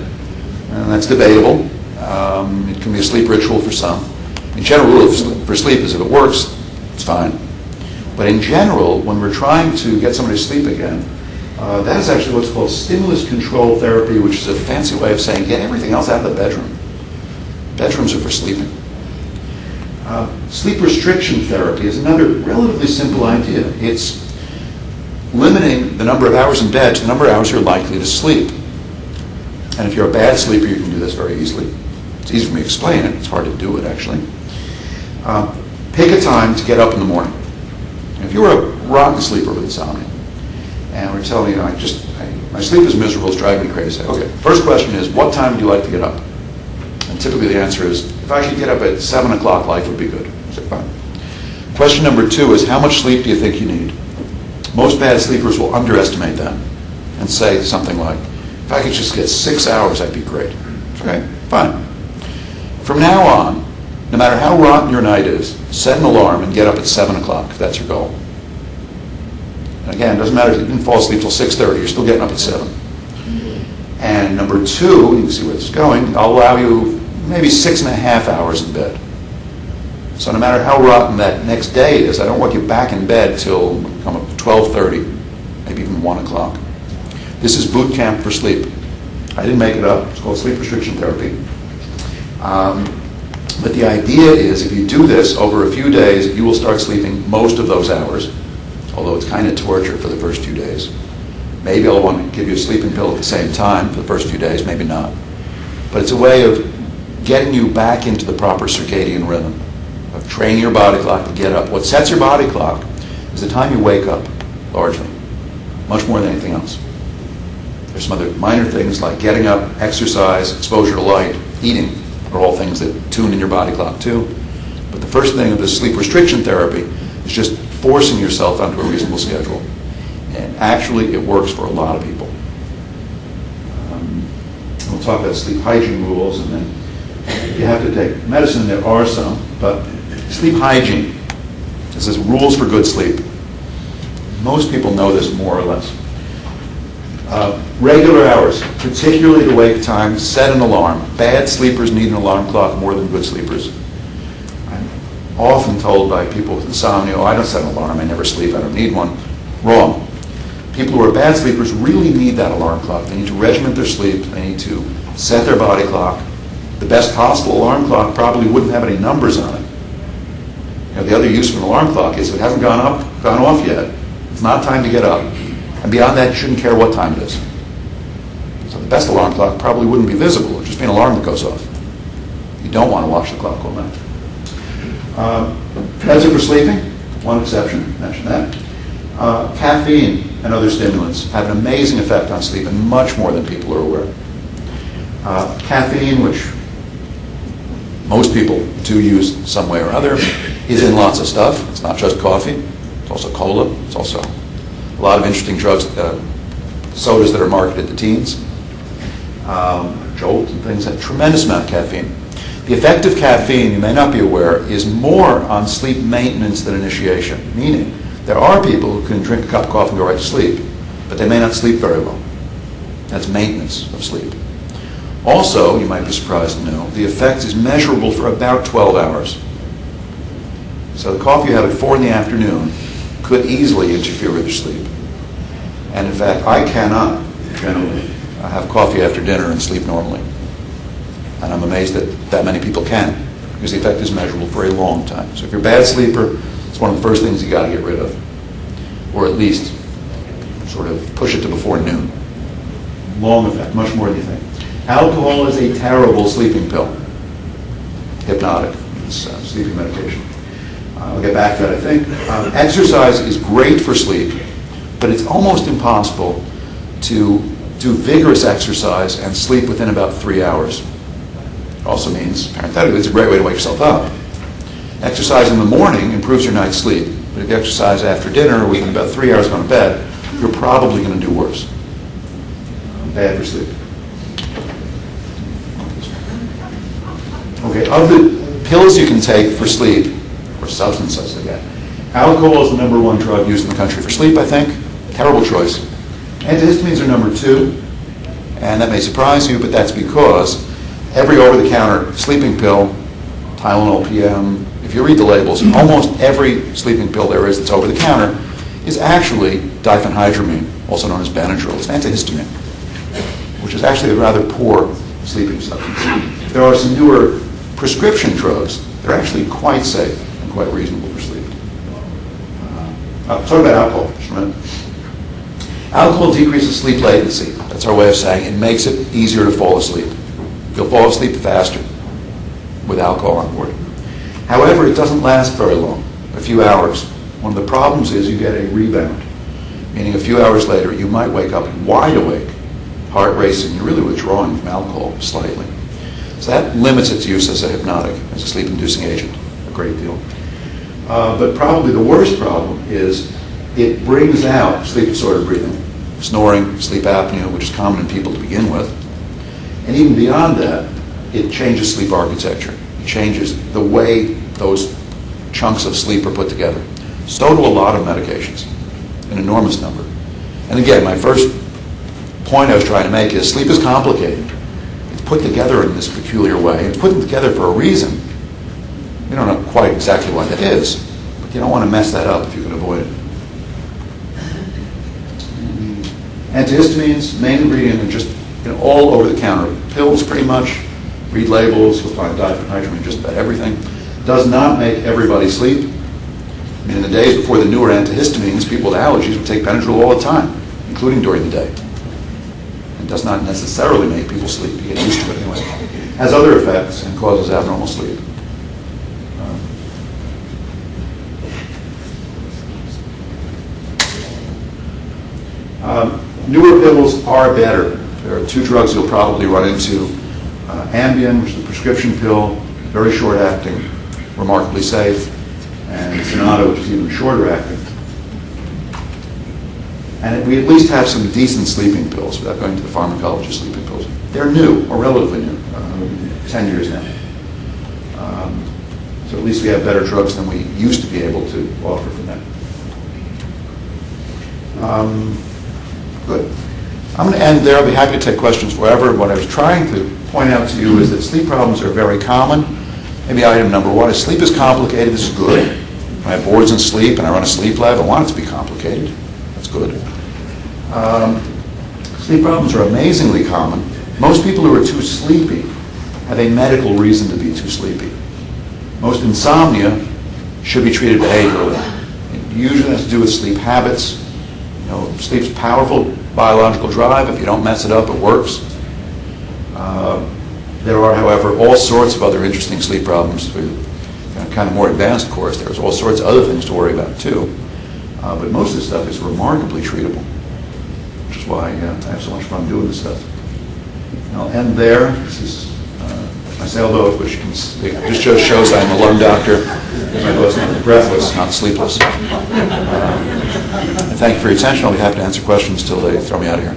and that's debatable. It can be a sleep ritual for some. In general, rule for sleep is if it works, it's fine. But in general, when we're trying to get somebody to sleep again, that is actually what's called stimulus control therapy, which is a fancy way of saying get everything else out of the bedroom. Bedrooms are for sleeping. Sleep restriction therapy is another relatively simple idea. It's limiting the number of hours in bed to the number of hours you're likely to sleep. And if you're a bad sleeper, you can do this very easily. It's easy for me to explain it. It's hard to do it, actually. Pick a time to get up in the morning. If you were a rotten sleeper with insomnia, and we're telling you, my sleep is miserable, it's driving me crazy. Okay, first question is, what time do you like to get up? And typically the answer is, if I could get up at 7 o'clock, life would be good. I say, fine. Question number 2 is, how much sleep do you think you need? Most bad sleepers will underestimate that and say something like, if I could just get 6 hours, I'd be great. Okay, fine. From now on, no matter how rotten your night is, set an alarm and get up at 7 o'clock if that's your goal. And again, it doesn't matter if you didn't fall asleep till 6:30, you're still getting up at 7. And number 2, you can see where this is going, I'll allow you maybe 6.5 hours in bed. So no matter how rotten that next day is, I don't want you back in bed till 12:30, maybe even 1 o'clock. This is boot camp for sleep. I didn't make it up. It's called sleep restriction therapy. But the idea is if you do this over a few days, you will start sleeping most of those hours, although it's kind of torture for the first few days. Maybe I'll want to give you a sleeping pill at the same time for the first few days, maybe not. But it's a way of getting you back into the proper circadian rhythm, of training your body clock to get up. What sets your body clock is the time you wake up, largely, much more than anything else. There's some other minor things like getting up, exercise, exposure to light, eating, are all things that tune in your body clock too. But the first thing of this sleep restriction therapy is just forcing yourself onto a reasonable schedule. And actually, it works for a lot of people. We'll talk about sleep hygiene rules, and then if you have to take medicine, there are some, but sleep hygiene. This is rules for good sleep. Most people know this more or less. Regular hours, particularly the wake time, set an alarm. Bad sleepers need an alarm clock more than good sleepers. I'm often told by people with insomnia, oh, I don't set an alarm, I never sleep, I don't need one. Wrong. People who are bad sleepers really need that alarm clock. They need to regiment their sleep, they need to set their body clock. The best possible alarm clock probably wouldn't have any numbers on it. You know, the other use of an alarm clock is if it hasn't gone off yet, it's not time to get up. And beyond that, you shouldn't care what time it is. So the best alarm clock probably wouldn't be visible. It would just be an alarm that goes off. You don't want to watch the clock all night. That's it for sleeping. One exception, mention that. Caffeine. and other stimulants have an amazing effect on sleep, and much more than people are aware. Caffeine, which most people do use some way or other, is in lots of stuff. It's not just coffee. It's also cola. It's also a lot of interesting drugs, sodas that are marketed to teens. Jolt and things have a tremendous amount of caffeine. The effect of caffeine, you may not be aware, is more on sleep maintenance than initiation, meaning there are people who can drink a cup of coffee and go right to sleep, but they may not sleep very well. That's maintenance of sleep. Also, you might be surprised to know, the effect is measurable for about 12 hours. So the coffee you have at 4 in the afternoon could easily interfere with your sleep. And in fact, I cannot generally have coffee after dinner and sleep normally. And I'm amazed that many people can, because the effect is measurable for a long time. So if you're a bad sleeper, it's one of the first things you got to get rid of, or at least sort of push it to before noon. Long effect, much more than you think. Alcohol is a terrible sleeping pill. Hypnotic. It's sleeping medication. I'll get back to that, I think. Exercise is great for sleep, but it's almost impossible to do vigorous exercise and sleep within about 3 hours. It also means, parenthetically, it's a great way to wake yourself up. Exercise in the morning improves your night's sleep, but if you exercise after dinner or even about 3 hours going to bed, you're probably going to do worse. Bad for sleep. Okay, of the pills you can take for sleep, or substances again, alcohol is the #1 drug used in the country for sleep, I think. Terrible choice. Antihistamines are #2, and that may surprise you, but that's because every over-the-counter sleeping pill, Tylenol PM, if you read the labels, almost every sleeping pill there is that's over-the-counter is actually diphenhydramine, also known as Benadryl. It's an antihistamine, which is actually a rather poor sleeping substance. There are some newer prescription drugs that are actually quite safe and quite reasonable for sleep. I'll talk about alcohol just a minute. Alcohol decreases sleep latency. That's our way of saying it makes it easier to fall asleep. You'll fall asleep faster with alcohol on board. However, it doesn't last very long, a few hours. One of the problems is you get a rebound, meaning a few hours later you might wake up wide awake, heart racing. You're really withdrawing from alcohol slightly. So that limits its use as a hypnotic, as a sleep-inducing agent, a great deal. But probably the worst problem is it brings out sleep-disordered breathing, snoring, sleep apnea, which is common in people to begin with. And even beyond that, it changes sleep architecture. It changes the way those chunks of sleep are put together. So do a lot of medications, an enormous number. And again, my first point I was trying to make is sleep is complicated. It's put together in this peculiar way. It's put together for a reason. We don't know quite exactly what that is, but you don't want to mess that up if you can avoid it. Antihistamines, main ingredient, are just all over-the-counter pills, pretty much. Read labels, you'll find diphenhydramine in just about everything. Does not make everybody sleep. I mean, in the days before the newer antihistamines, people with allergies would take Benadryl all the time, including during the day. It does not necessarily make people sleep. You get used to it anyway. Has other effects and causes abnormal sleep. Newer pills are better. There are 2 drugs you'll probably run into. Ambien, which is a prescription pill, very short-acting, remarkably safe, and Sonata, which is even shorter acting. And we at least have some decent sleeping pills without going to the pharmacology of sleeping pills. They're new, or relatively new, 10 years now. So at least we have better drugs than we used to be able to offer for them. Good. I'm going to end there. I'll be happy to take questions forever. What I was trying to point out to you is that sleep problems are very common. Maybe item number 1 is sleep is complicated. This is good. When I have boards and sleep and I run a sleep lab, I want it to be complicated. That's good. Sleep problems are amazingly common. Most people who are too sleepy have a medical reason to be too sleepy. Most insomnia should be treated behaviorally. It usually has to do with sleep habits. Sleep's powerful biological drive. If you don't mess it up, it works. There are, however, all sorts of other interesting sleep problems. For kind of more advanced course, there's all sorts of other things to worry about, too. But most of this stuff is remarkably treatable, which is why I have so much fun doing this stuff. And I'll end there. This is my sailboat, which you can see. This just shows I'm a lung doctor. My boat's not breathless, not sleepless. Thank you for your attention. I'll be happy to answer questions until they throw me out of here.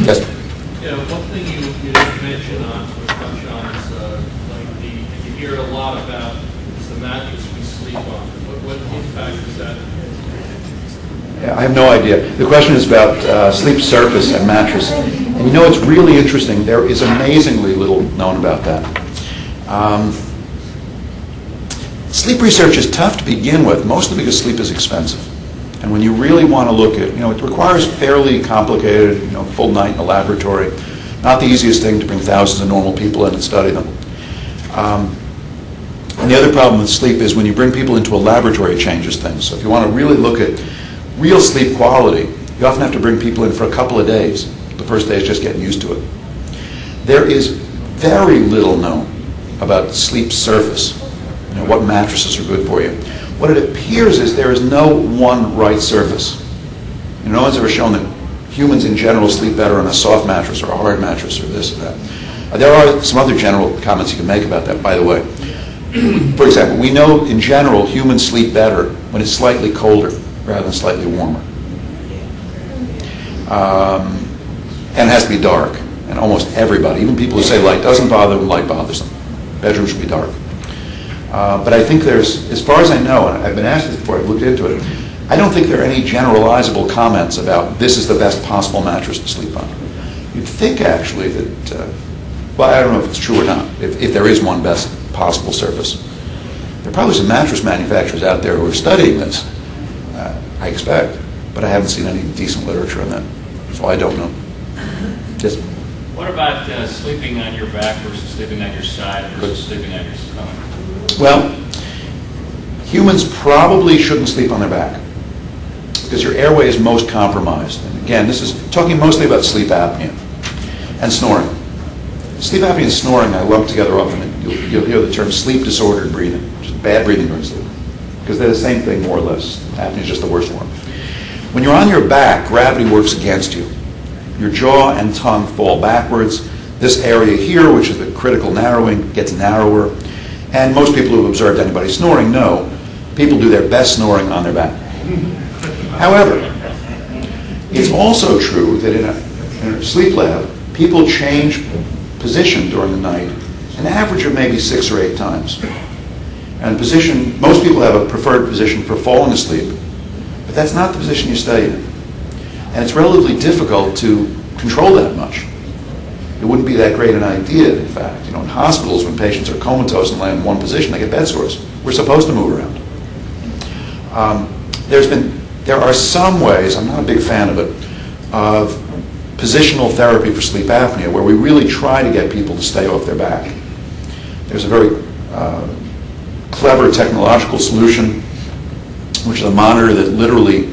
Yes? Yeah, one thing you didn't mention on, or touch on is like you hear a lot about is the mattress we sleep on. What impact is that? Yeah, I have no idea. The question is about sleep surface and mattress. And you know, it's really interesting. There is amazingly little known about that. Sleep research is tough to begin with, mostly because sleep is expensive. And when you really want to look at, it requires fairly complicated, full night in a laboratory. Not the easiest thing to bring thousands of normal people in and study them. And the other problem with sleep is when you bring people into a laboratory, it changes things. So if you want to really look at real sleep quality, you often have to bring people in for a couple of days. The first day is just getting used to it. There is very little known about sleep surface, what mattresses are good for you. What it appears is there is no one right surface. No one's ever shown that humans in general sleep better on a soft mattress or a hard mattress or this or that. There are some other general comments you can make about that, by the way. For example, we know in general humans sleep better when it's slightly colder rather than slightly warmer. And it has to be dark. And almost everybody, even people who say light doesn't bother them, light bothers them. Bedroom should be dark. But I think there's, as far as I know, and I've been asked this before, I've looked into it, I don't think there are any generalizable comments about this is the best possible mattress to sleep on. You'd think actually that, well, I don't know if it's true or not, if there is one best possible surface. There are probably some mattress manufacturers out there who are studying this, I expect, but I haven't seen any decent literature on that, so I don't know. Just. What about sleeping on your back versus sleeping on your side versus sleeping on your stomach? Well, humans probably shouldn't sleep on their back because your airway is most compromised. And again, this is talking mostly about sleep apnea and snoring. Sleep apnea and snoring I lump together often. You'll hear the term sleep disordered breathing, just bad breathing during sleep, because they're the same thing more or less. Apnea is just the worst form. When you're on your back, gravity works against you. Your jaw and tongue fall backwards. This area here, which is the critical narrowing, gets narrower. And most people who have observed anybody snoring know people do their best snoring on their back. However, it's also true that in a sleep lab, people change position during the night an average of maybe 6 or 8 times. And position, most people have a preferred position for falling asleep, but that's not the position you stay in. And it's relatively difficult to control that much. It wouldn't be that great an idea, in fact. In hospitals, when patients are comatose and lay in one position, they get bed sores. We're supposed to move around. There are some ways, I'm not a big fan of it, of positional therapy for sleep apnea, where we really try to get people to stay off their back. There's a very clever technological solution, which is a monitor that literally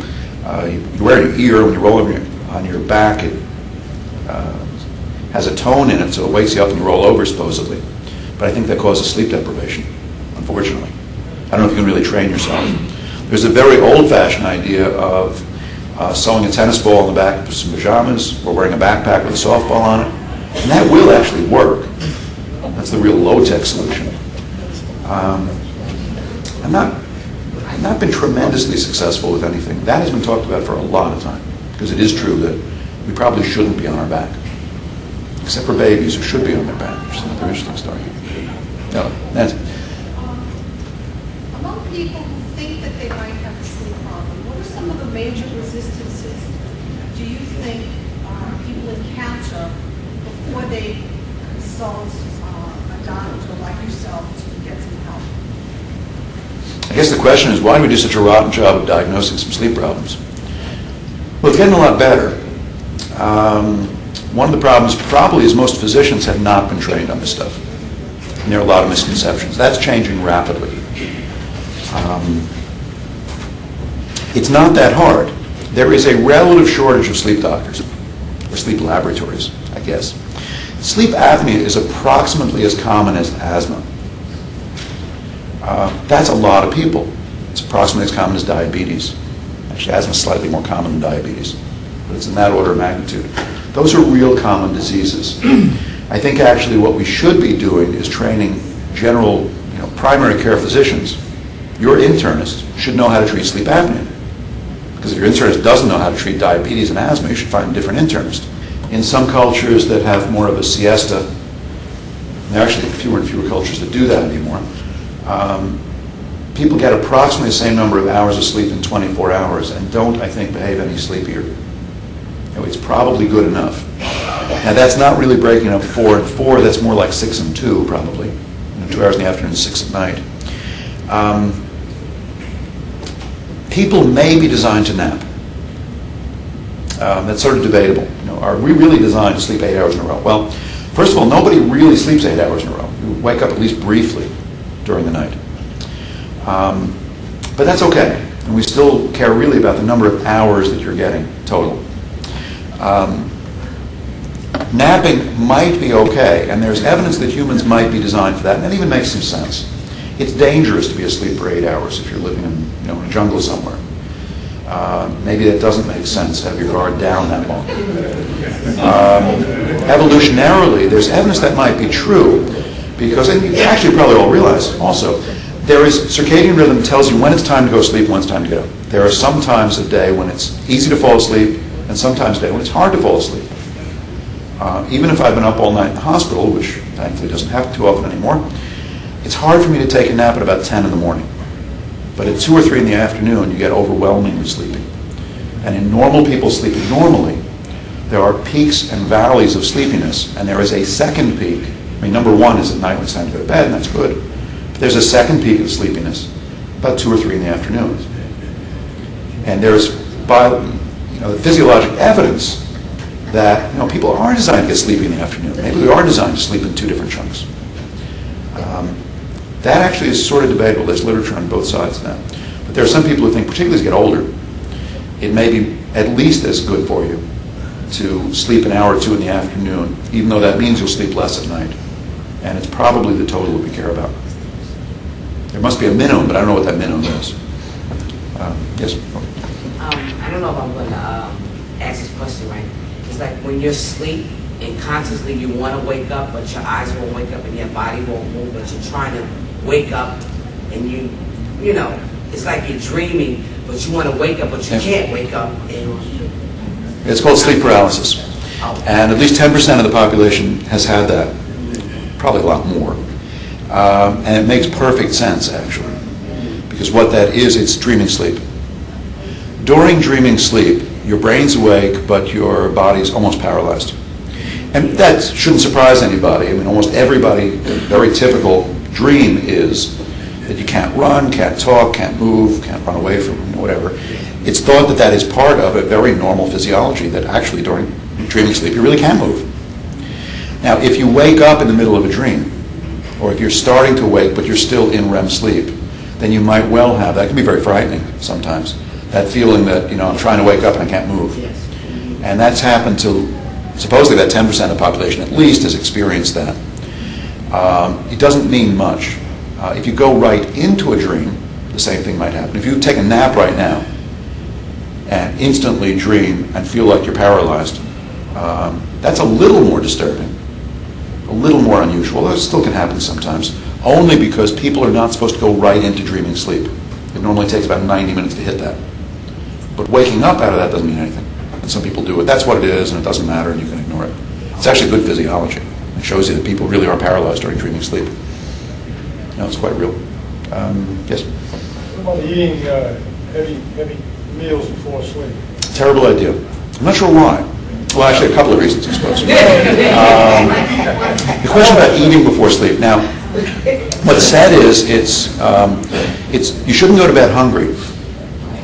you wear in your ear when you roll over on your back. It has a tone in it, so it wakes you up and you roll over, supposedly. But I think that causes sleep deprivation, unfortunately. I don't know if you can really train yourself. There's a very old-fashioned idea of sewing a tennis ball on the back of some pajamas or wearing a backpack with a softball on it. And that will actually work. That's the real low-tech solution. I've not been tremendously successful with anything. That has been talked about for a lot of time, because it is true that we probably shouldn't be on our back, except for babies who should be on their back, which is another interesting story. No, Nancy. Among people who think that they might have a sleep problem, what are some of the major resistances do you think people encounter before they consult a doctor like yourself to get some help? I guess the question is, why do we do such a rotten job of diagnosing some sleep problems? Well, it's getting a lot better. One of the problems probably is most physicians have not been trained on this stuff. And there are a lot of misconceptions. That's changing rapidly. It's not that hard. There is a relative shortage of sleep doctors, or sleep laboratories, I guess. Sleep apnea is approximately as common as asthma. That's a lot of people. It's approximately as common as diabetes. Actually, asthma is slightly more common than diabetes, but it's in that order of magnitude. Those are real common diseases. I think actually what we should be doing is training general, primary care physicians. Your internist should know how to treat sleep apnea. Because if your internist doesn't know how to treat diabetes and asthma, you should find a different internist. In some cultures that have more of a siesta, and there are actually fewer and fewer cultures that do that anymore, people get approximately the same number of hours of sleep in 24 hours and don't, I think, behave any sleepier. It's probably good enough. Now, that's not really breaking up 4 and 4. That's more like 6 and 2, probably. 2 hours in the afternoon, 6 at night. People may be designed to nap. That's sort of debatable. Are we really designed to sleep 8 hours in a row? Well, first of all, nobody really sleeps 8 hours in a row. You wake up at least briefly during the night. But that's okay. And we still care really about the number of hours that you're getting total. Napping might be okay, and there's evidence that humans might be designed for that, and that even makes some sense. It's dangerous to be asleep for 8 hours if you're living in a jungle somewhere. Maybe that doesn't make sense to have your guard down that long. Evolutionarily, there's evidence that might be true, because, and you actually probably all realize also, there is circadian rhythm that tells you when it's time to go to sleep and when it's time to get up. There are some times of day when it's easy to fall asleep, and sometimes of day when it's hard to fall asleep. Even if I've been up all night in the hospital, which thankfully doesn't happen too often anymore, it's hard for me to take a nap at about 10 in the morning. But at 2 or 3 in the afternoon, you get overwhelmingly sleepy. And in normal people sleeping normally, there are peaks and valleys of sleepiness, and there is a second peak. I mean, number 1 is at night when it's time to go to bed, and that's good. But there's a second peak of sleepiness, about 2 or 3 in the afternoon. And there's the physiologic evidence that people are designed to get sleepy in the afternoon. Maybe we are designed to sleep in 2 different chunks. That actually is sort of debatable. There's literature on both sides of that. But there are some people who think, particularly as you get older, it may be at least as good for you to sleep an hour or 2 in the afternoon, even though that means you'll sleep less at night. And it's probably the total that we care about. There must be a minimum, but I don't know what that minimum is. Yes? I don't know if I'm going to ask this question right. It's like when you're asleep and consciously you want to wake up, but your eyes won't wake up and your body won't move, but you're trying to wake up and it's like you're dreaming, but you want to wake up, but you can't wake up. It's called sleep paralysis. And at least 10% of the population has had that, probably a lot more. And it makes perfect sense, actually, because what that is, it's dreaming sleep. During dreaming sleep, your brain's awake, but your body's almost paralyzed. And that shouldn't surprise anybody. I mean, almost everybody, very typical dream is that you can't run, can't talk, can't move, can't run away from whatever. It's thought that that is part of a very normal physiology, that actually during dreaming sleep you really can move. Now, if you wake up in the middle of a dream, or if you're starting to wake but you're still in REM sleep, then you might well have, that can be very frightening sometimes, that feeling that, I'm trying to wake up and I can't move. And that's happened to, supposedly that 10% of the population at least has experienced that. It doesn't mean much. If you go right into a dream, the same thing might happen. If you take a nap right now and instantly dream and feel like you're paralyzed, that's a little more disturbing, a little more unusual. That still can happen sometimes, only because people are not supposed to go right into dreaming sleep. It normally takes about 90 minutes to hit that. But waking up out of that doesn't mean anything. And some people do it. That's what it is, and it doesn't matter, and you can ignore it. It's actually good physiology. It shows you that people really are paralyzed during dreaming sleep. It's quite real. Yes? What about eating heavy meals before sleep? Terrible idea. I'm not sure why. Well, actually, a couple of reasons, I suppose. The question about eating before sleep. Now, what's said is you shouldn't go to bed hungry,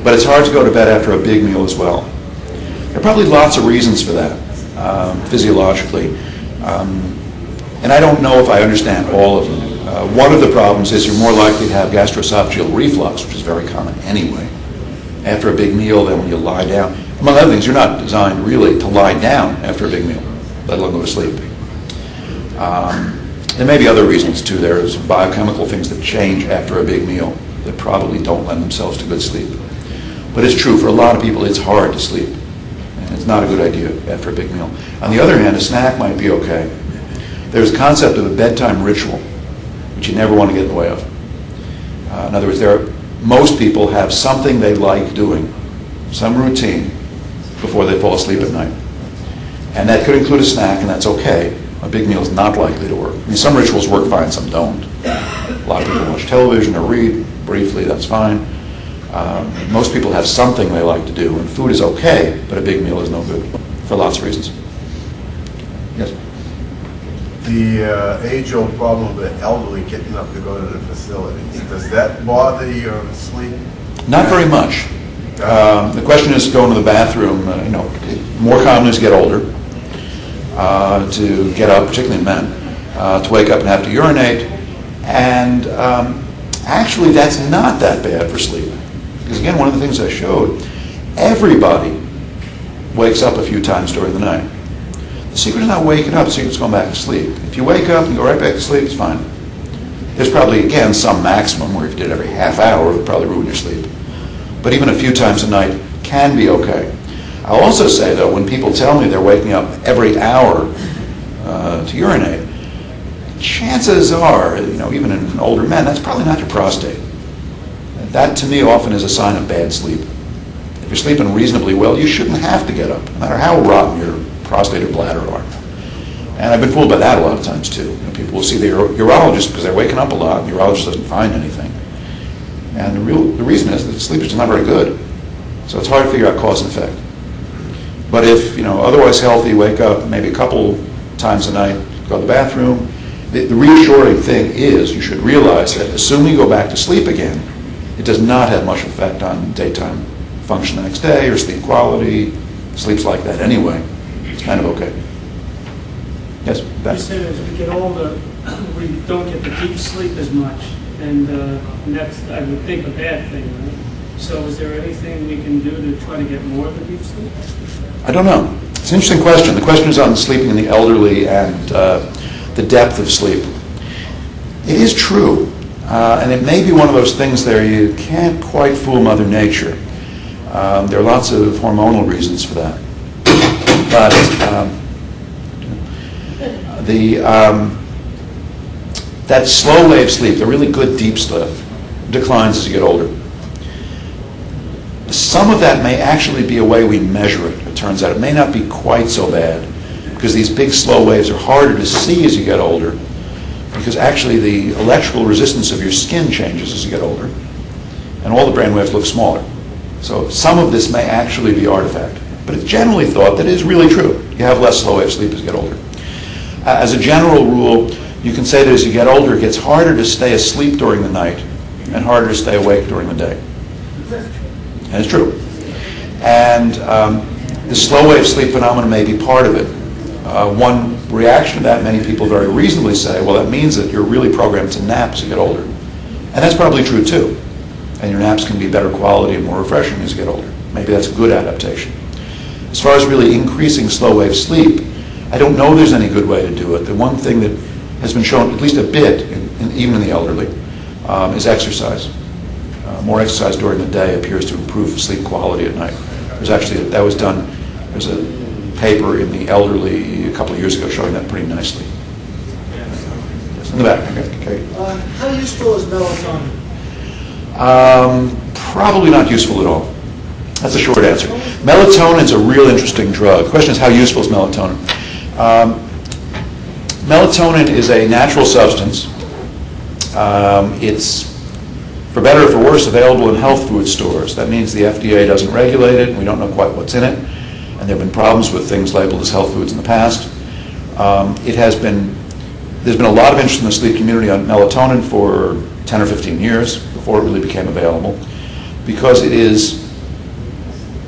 but it's hard to go to bed after a big meal as well. There are probably lots of reasons for that, physiologically. And I don't know if I understand all of them. One of the problems is you're more likely to have gastroesophageal reflux, which is very common anyway, after a big meal than when you lie down. Among other things, you're not designed really to lie down after a big meal, let alone go to sleep. There may be other reasons too. There's biochemical things that change after a big meal that probably don't lend themselves to good sleep. But it's true, for a lot of people, it's hard to sleep. And it's not a good idea after a big meal. On the other hand, a snack might be okay. There's a concept of a bedtime ritual, which you never want to get in the way of. In other words, most people have something they like doing, some routine, before they fall asleep at night. And that could include a snack, and that's okay. A big meal is not likely to work. I mean, some rituals work fine, some don't. A lot of people watch television or read briefly, that's fine. Most people have something they like to do, and food is okay, but a big meal is no good for lots of reasons. Yes? The age-old problem of the elderly getting up to go to the facilities, does that bother your sleep? Not very much. The question is going to the bathroom, more common as you get older, to get up, particularly in men, to wake up and have to urinate. And actually, that's not that bad for sleep. Because again, one of the things I showed, everybody wakes up a few times during the night. The secret is not waking up, the secret is going back to sleep. If you wake up and go right back to sleep, it's fine. There's probably, again, some maximum where if you did it every half hour, it would probably ruin your sleep. But even a few times a night can be okay. I'll also say, though, when people tell me they're waking up every hour to urinate, chances are, even in older men, that's probably not your prostate. That, to me, often is a sign of bad sleep. If you're sleeping reasonably well, you shouldn't have to get up, no matter how rotten your prostate or bladder are. And I've been fooled by that a lot of times, too. People will see the urologist because they're waking up a lot, and the urologist doesn't find anything. And the reason is that sleep is just not very good. So it's hard to figure out cause and effect. But if, otherwise healthy, wake up maybe a couple times a night, go to the bathroom, the reassuring thing is you should realize that assuming you go back to sleep again, it does not have much effect on daytime function the next day or sleep quality. Sleep's like that anyway. It's kind of okay. Yes, Beth? You said as we get older, we don't get the deep sleep as much, and that's, I would think, a bad thing, right? So is there anything we can do to try to get more of the deep sleep? I don't know. It's an interesting question. The question is on sleeping in the elderly and the depth of sleep. It is true, and it may be one of those things there you can't quite fool Mother Nature. There are lots of hormonal reasons for that. But that slow wave sleep, the really good deep stuff, declines as you get older. Some of that may actually be a way we measure it, it turns out. It may not be quite so bad, because these big slow waves are harder to see as you get older, because actually the electrical resistance of your skin changes as you get older, and all the brain waves look smaller. So some of this may actually be artifact. But it's generally thought that it is really true. You have less slow wave sleep as you get older. As a general rule, you can say that as you get older, it gets harder to stay asleep during the night and harder to stay awake during the day. And it's true. And the slow wave sleep phenomenon may be part of it. One reaction to that, many people very reasonably say, well, that means that you're really programmed to nap as you get older. And that's probably true too. And your naps can be better quality and more refreshing as you get older. Maybe that's a good adaptation. As far as really increasing slow wave sleep, I don't know there's any good way to do it. The one thing that has been shown, at least a bit, even in the elderly, is exercise. More exercise during the day appears to improve sleep quality at night. There's a paper in the elderly a couple of years ago showing that pretty nicely. In the back, okay. How useful is melatonin? Probably not useful at all. That's a short answer. Melatonin is a real interesting drug. The question is, how useful is melatonin? Melatonin is a natural substance. It's, for better or for worse, available in health food stores. That means the FDA doesn't regulate it, and we don't know quite what's in it. And there have been problems with things labeled as health foods in the past. There's been a lot of interest in the sleep community on melatonin for 10 or 15 years before it really became available, because it is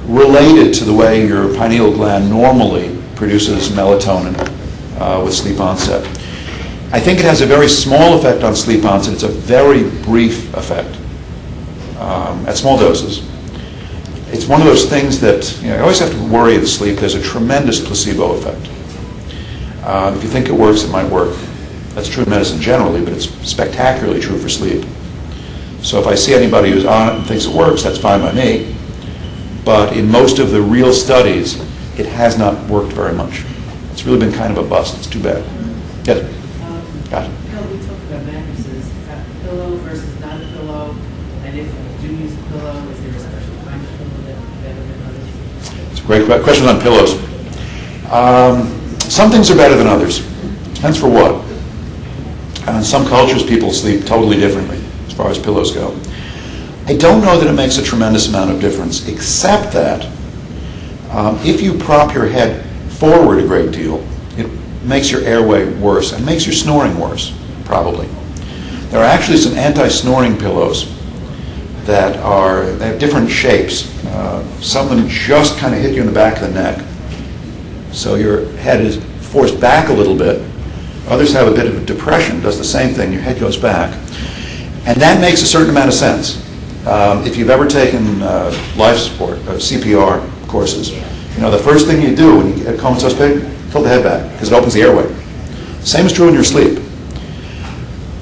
related to the way your pineal gland normally produces melatonin with sleep onset. I think it has a very small effect on sleep onset. It's a very brief effect at small doses. It's one of those things that you always have to worry in sleep. There's a tremendous placebo effect. If you think it works, it might work. That's true in medicine generally, but it's spectacularly true for sleep. So if I see anybody who's on it and thinks it works, that's fine by me. but in most of the real studies, it has not worked very much. It's really been kind of a bust. It's too bad. Yes? Got it. We talked about mattresses. Is that pillow versus not a pillow? And if you do use a pillow, is there a special kind of pillow that's better than others? It's a great question on pillows. Some things are better than others. Depends for what. In some cultures, people sleep totally differently as far as pillows go. I don't know that it makes a tremendous amount of difference, except that if you prop your head forward a great deal, it makes your airway worse and makes your snoring worse, probably. There are actually some anti-snoring pillows that they have different shapes. Some of them just kind of hit you in the back of the neck, so your head is forced back a little bit. Others have a bit of a depression, does the same thing, your head goes back. And that makes a certain amount of sense. If you've ever taken life support, CPR courses, the first thing you do when you get comatose pain, tilt the head back, because it opens the airway. Same is true in your sleep.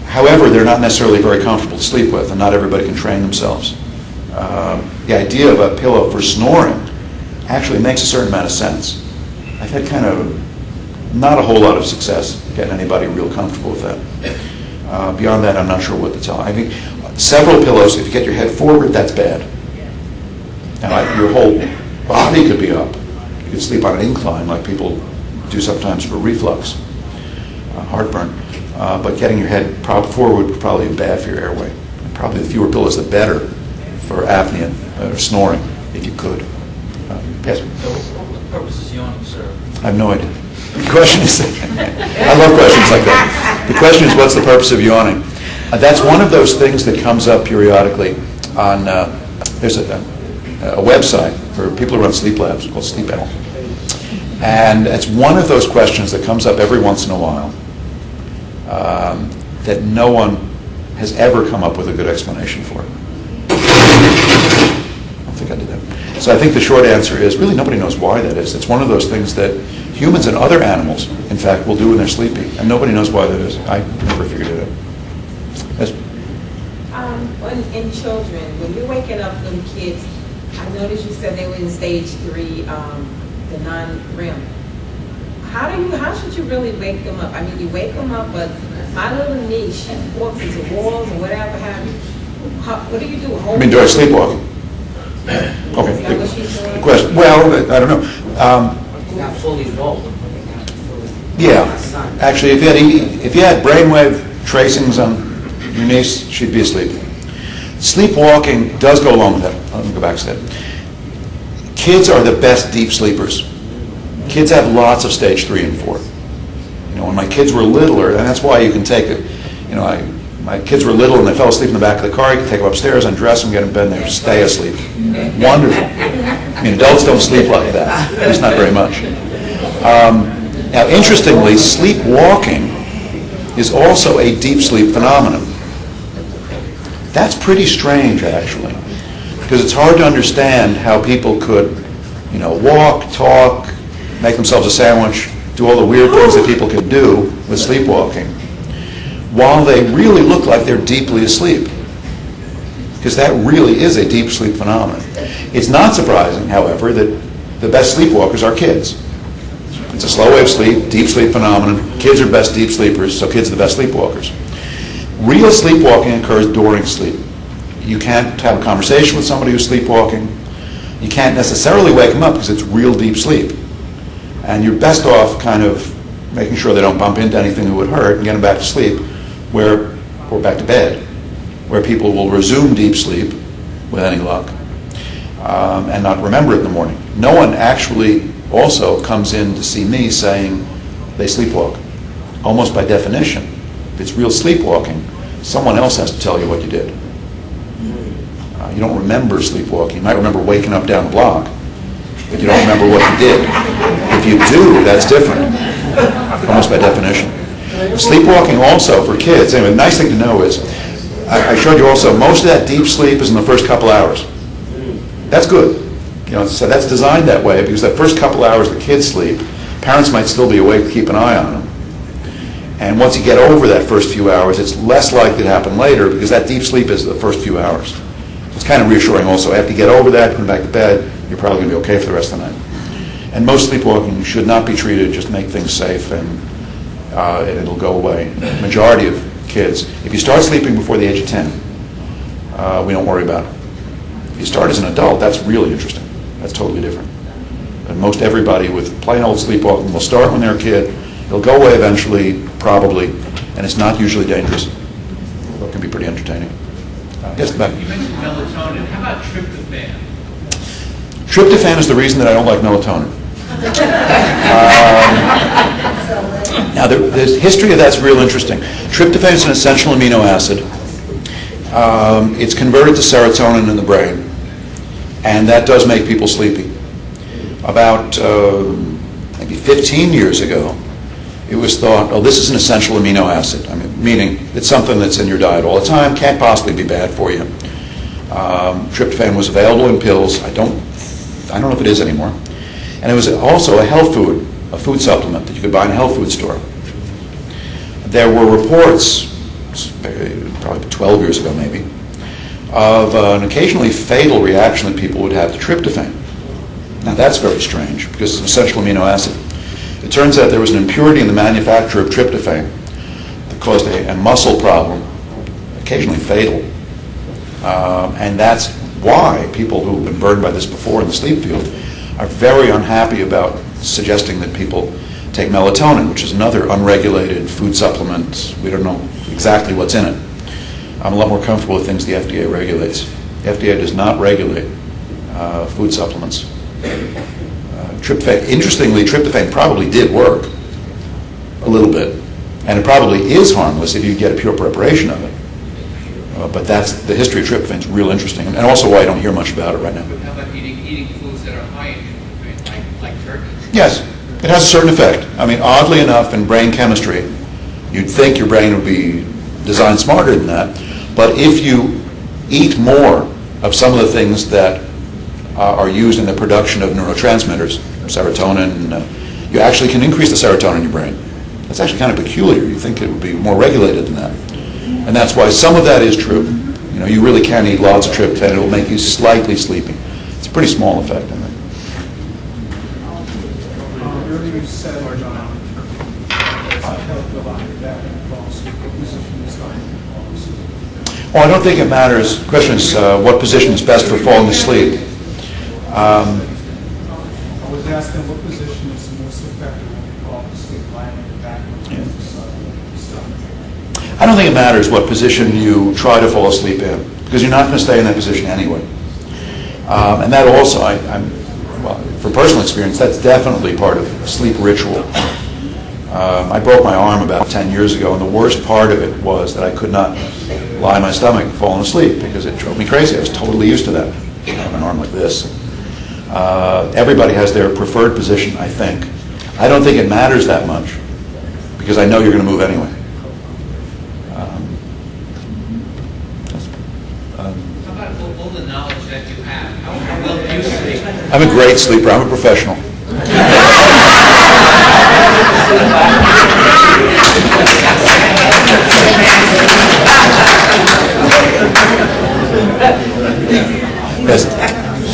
However, they're not necessarily very comfortable to sleep with, and not everybody can train themselves. The idea of a pillow for snoring actually makes a certain amount of sense. I've had kind of not a whole lot of success getting anybody real comfortable with that. Beyond that, I'm not sure what to tell. I think several pillows, if you get your head forward, that's bad. Now, your whole body could be up. You could sleep on an incline like people do sometimes for reflux, heartburn. But getting your head propped forward would probably be bad for your airway. And probably the fewer pillows, the better for apnea or snoring, if you could. Yes? What purpose is yawning, sir? I have no idea. The question is, I love questions like that. The question is, what's the purpose of yawning? That's one of those things that comes up periodically on, there's a website for people who run sleep labs called Sleep L. And it's one of those questions that comes up every once in a while that no one has ever come up with a good explanation for. I don't think I did that. So I think the short answer is really nobody knows why that is. It's one of those things that humans and other animals, in fact, will do when they're sleeping, and nobody knows why that is. I never figured it out. Yes? In children, when you're waking up them kids, I noticed you said they were in stage 3, the non-REM. How should you really wake them up? I mean, you wake them up, but my little niece, she walks into walls or whatever have you. What do you do? I mean, do I sleepwalk? Okay. Is that what she's doing? The question, well, I don't know. Not fully rolled. Yeah. Actually, if you had brainwave tracings on your niece, she'd be asleep. Sleepwalking does go along with that. Let me go back a step. Kids are the best deep sleepers. Kids have lots of stage 3 and 4. When my kids were littler, and that's why you can take it, my kids were little and they fell asleep in the back of the car, you can take them upstairs, undress them, get them in bed, and they stay asleep. Wonderful. I mean, adults don't sleep like that, at least not very much. Now, interestingly, sleepwalking is also a deep sleep phenomenon. That's pretty strange, actually, because it's hard to understand how people could, walk, talk, make themselves a sandwich, do all the weird things that people can do with sleepwalking, while they really look like they're deeply asleep. Because that really is a deep sleep phenomenon. It's not surprising, however, that the best sleepwalkers are kids. It's a slow wave sleep, deep sleep phenomenon. Kids are best deep sleepers, so kids are the best sleepwalkers. Real sleepwalking occurs during sleep. You can't have a conversation with somebody who's sleepwalking. You can't necessarily wake them up because it's real deep sleep. And you're best off kind of making sure they don't bump into anything that would hurt and get them back to sleep, or back to bed, where people will resume deep sleep with any luck and not remember it in the morning. No one actually also comes in to see me saying they sleepwalk. Almost by definition, if it's real sleepwalking, someone else has to tell you what you did. You don't remember sleepwalking. You might remember waking up down the block, but you don't remember what you did. If you do, that's different, almost by definition. Sleepwalking also for kids, anyway, the nice thing to know is, I showed you also, most of that deep sleep is in the first couple hours. That's good. So that's designed that way because that first couple hours the kids sleep, parents might still be awake to keep an eye on them. And once you get over that first few hours, it's less likely to happen later because that deep sleep is the first few hours. It's kind of reassuring also. After you get over that, come back to bed, you're probably going to be okay for the rest of the night. And most sleepwalking should not be treated, just make things safe and it'll go away. Majority of kids, if you start sleeping before the age of 10, we don't worry about it. If you start as an adult, that's really interesting. That's totally different. And most everybody with plain old sleepwalking will start when they're a kid. It'll go away eventually, probably, and it's not usually dangerous. It can be pretty entertaining. Yes, Matt? You mentioned melatonin. How about tryptophan? Tryptophan is the reason that I don't like melatonin. Now, the history of that's real interesting. Tryptophan is an essential amino acid. It's converted to serotonin in the brain, and that does make people sleepy. About maybe 15 years ago, it was thought, oh, this is an essential amino acid. I mean, meaning it's something that's in your diet all the time, can't possibly be bad for you. Tryptophan was available in pills. I don't know if it is anymore. And it was also a health food, a food supplement that you could buy in a health food store. There were reports, probably 12 years ago maybe, of an occasionally fatal reaction that people would have to tryptophan. Now that's very strange because it's an essential amino acid. It turns out there was an impurity in the manufacture of tryptophan that caused a muscle problem, occasionally fatal. And that's why people who have been burned by this before in the sleep field are very unhappy about suggesting that people take melatonin, which is another unregulated food supplement. We don't know exactly what's in it. I'm a lot more comfortable with things the FDA regulates. The FDA does not regulate food supplements. Tryptophan, interestingly, tryptophan probably did work a little bit, and it probably is harmless if you get a pure preparation of it. But that's the history of tryptophan is real interesting, and also why I don't hear much about it right now. But how about eating foods that are high in tryptophan, like turkey? Yes, it has a certain effect. I mean, oddly enough, in brain chemistry, you'd think your brain would be designed smarter than that, but if you eat more of some of the things that are used in the production of neurotransmitters, serotonin, you actually can increase the serotonin in your brain. That's actually kind of peculiar. You think it would be more regulated than that. And that's why some of that is true. You know, you really can eat lots of tryptophan. It will make you slightly sleepy. It's a pretty small effect, I think. Earlier you said, Well, I don't think it matters. The question is what position is best for falling asleep. I was asking what position is most effective when you fall asleep, lying on your back. I don't think it matters what position you try to fall asleep in, because you're not going to stay in that position anyway. And that also, well, from personal experience, that's definitely part of sleep ritual. I broke my arm about 10 years ago, and the worst part of it was that I could not lie on my stomach and fall asleep because it drove me crazy. I was totally used to that. I have an arm like this. Everybody has their preferred position, I think. I don't think it matters that much because I know you're going to move anyway. How about all the knowledge that you have? How well do you sleep? I'm a great sleeper. I'm a professional. Yes.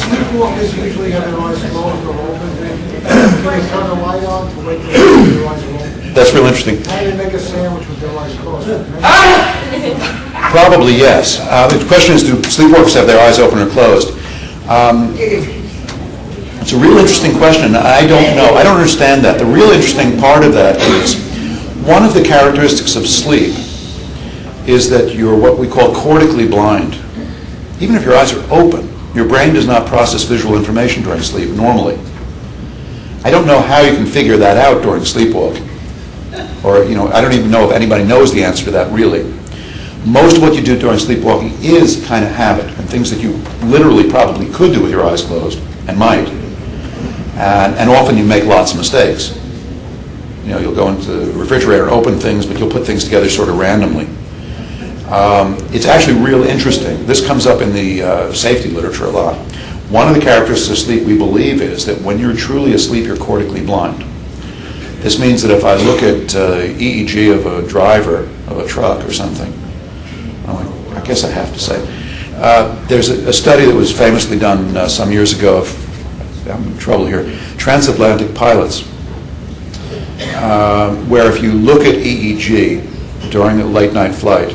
Sleepwalkers usually have their eyes closed or open. Can they turn the light on to wake them up with their eyes open? That's real interesting. How do they make a sandwich with their eyes closed? Probably yes. The question is, do sleepwalkers have their eyes open or closed? It's a real interesting question. I don't know. I don't understand that. The real interesting part of that is one of the characteristics of sleep is that you're what we call cortically blind. Even if your eyes are open, your brain does not process visual information during sleep normally. I don't know how you can figure that out during sleepwalking. Or, I don't even know if anybody knows the answer to that really. Most of what you do during sleepwalking is kind of habit and things that you literally probably could do with your eyes closed and might. And often you make lots of mistakes. You'll go into the refrigerator and open things, but you'll put things together sort of randomly. It's actually real interesting. This comes up in the safety literature a lot. One of the characteristics of sleep, we believe, is that when you're truly asleep, you're cortically blind. This means that if I look at EEG of a driver of a truck or something, I guess I have to say, there's a study that was famously done some years ago of I'm in trouble here, transatlantic pilots, where if you look at EEG during a late night flight,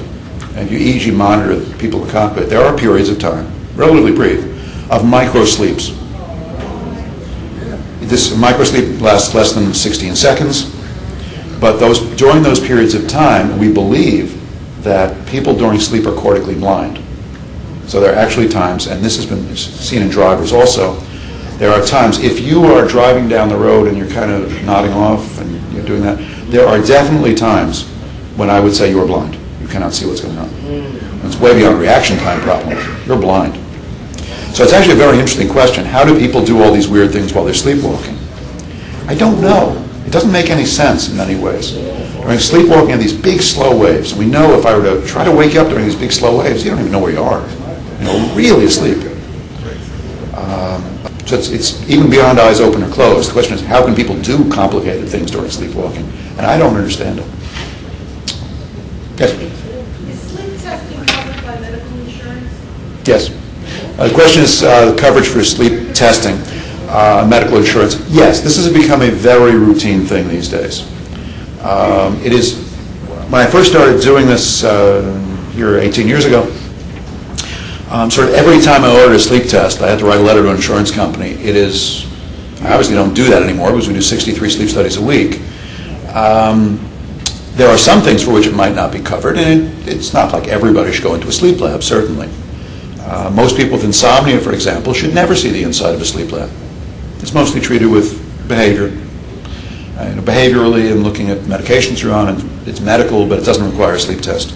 and if you EEG monitor the people in the cockpit, there are periods of time, relatively brief, of micro-sleeps. This micro-sleep lasts less than 16 seconds, but during those periods of time, we believe that people during sleep are cortically blind. So there are actually times, and this has been seen in drivers also, there are times, if you are driving down the road and you're kind of nodding off and you're doing that, there are definitely times when I would say you are blind. You cannot see what's going on. It's way beyond a reaction time problem. You're blind. So it's actually a very interesting question. How do people do all these weird things while they're sleepwalking? I don't know. It doesn't make any sense in many ways. During sleepwalking, you have these big slow waves. And we know if I were to try to wake you up during these big slow waves, you don't even know where you are. Really asleep. So it's even beyond eyes open or closed. The question is, how can people do complicated things during sleepwalking? And I don't understand it. Yes? Is sleep testing covered by medical insurance? Yes. The question is coverage for sleep testing, medical insurance. Yes, this has become a very routine thing these days. It is, when I first started doing this here 18 years ago, sort of every time I ordered a sleep test, I had to write a letter to an insurance company. It is, I obviously don't do that anymore because we do 63 sleep studies a week. There are some things for which it might not be covered, and it's not like everybody should go into a sleep lab, certainly. Most people with insomnia, for example, should never see the inside of a sleep lab. It's mostly treated with behavior. Behaviorally and looking at medications you're on, and it's medical, but it doesn't require a sleep test.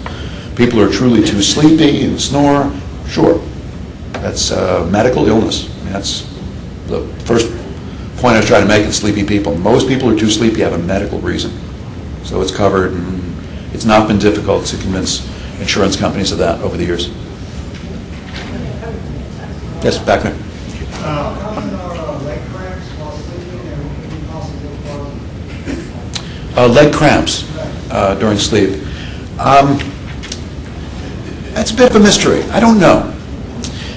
People who are truly too sleepy and snore, sure. That's medical illness. That's the first point I was trying to make in sleepy people. Most people who are too sleepy have a medical reason. So it's covered, and it's not been difficult to convince insurance companies of that over the years. Yes, back there. Leg cramps during sleep. That's a bit of a mystery. I don't know.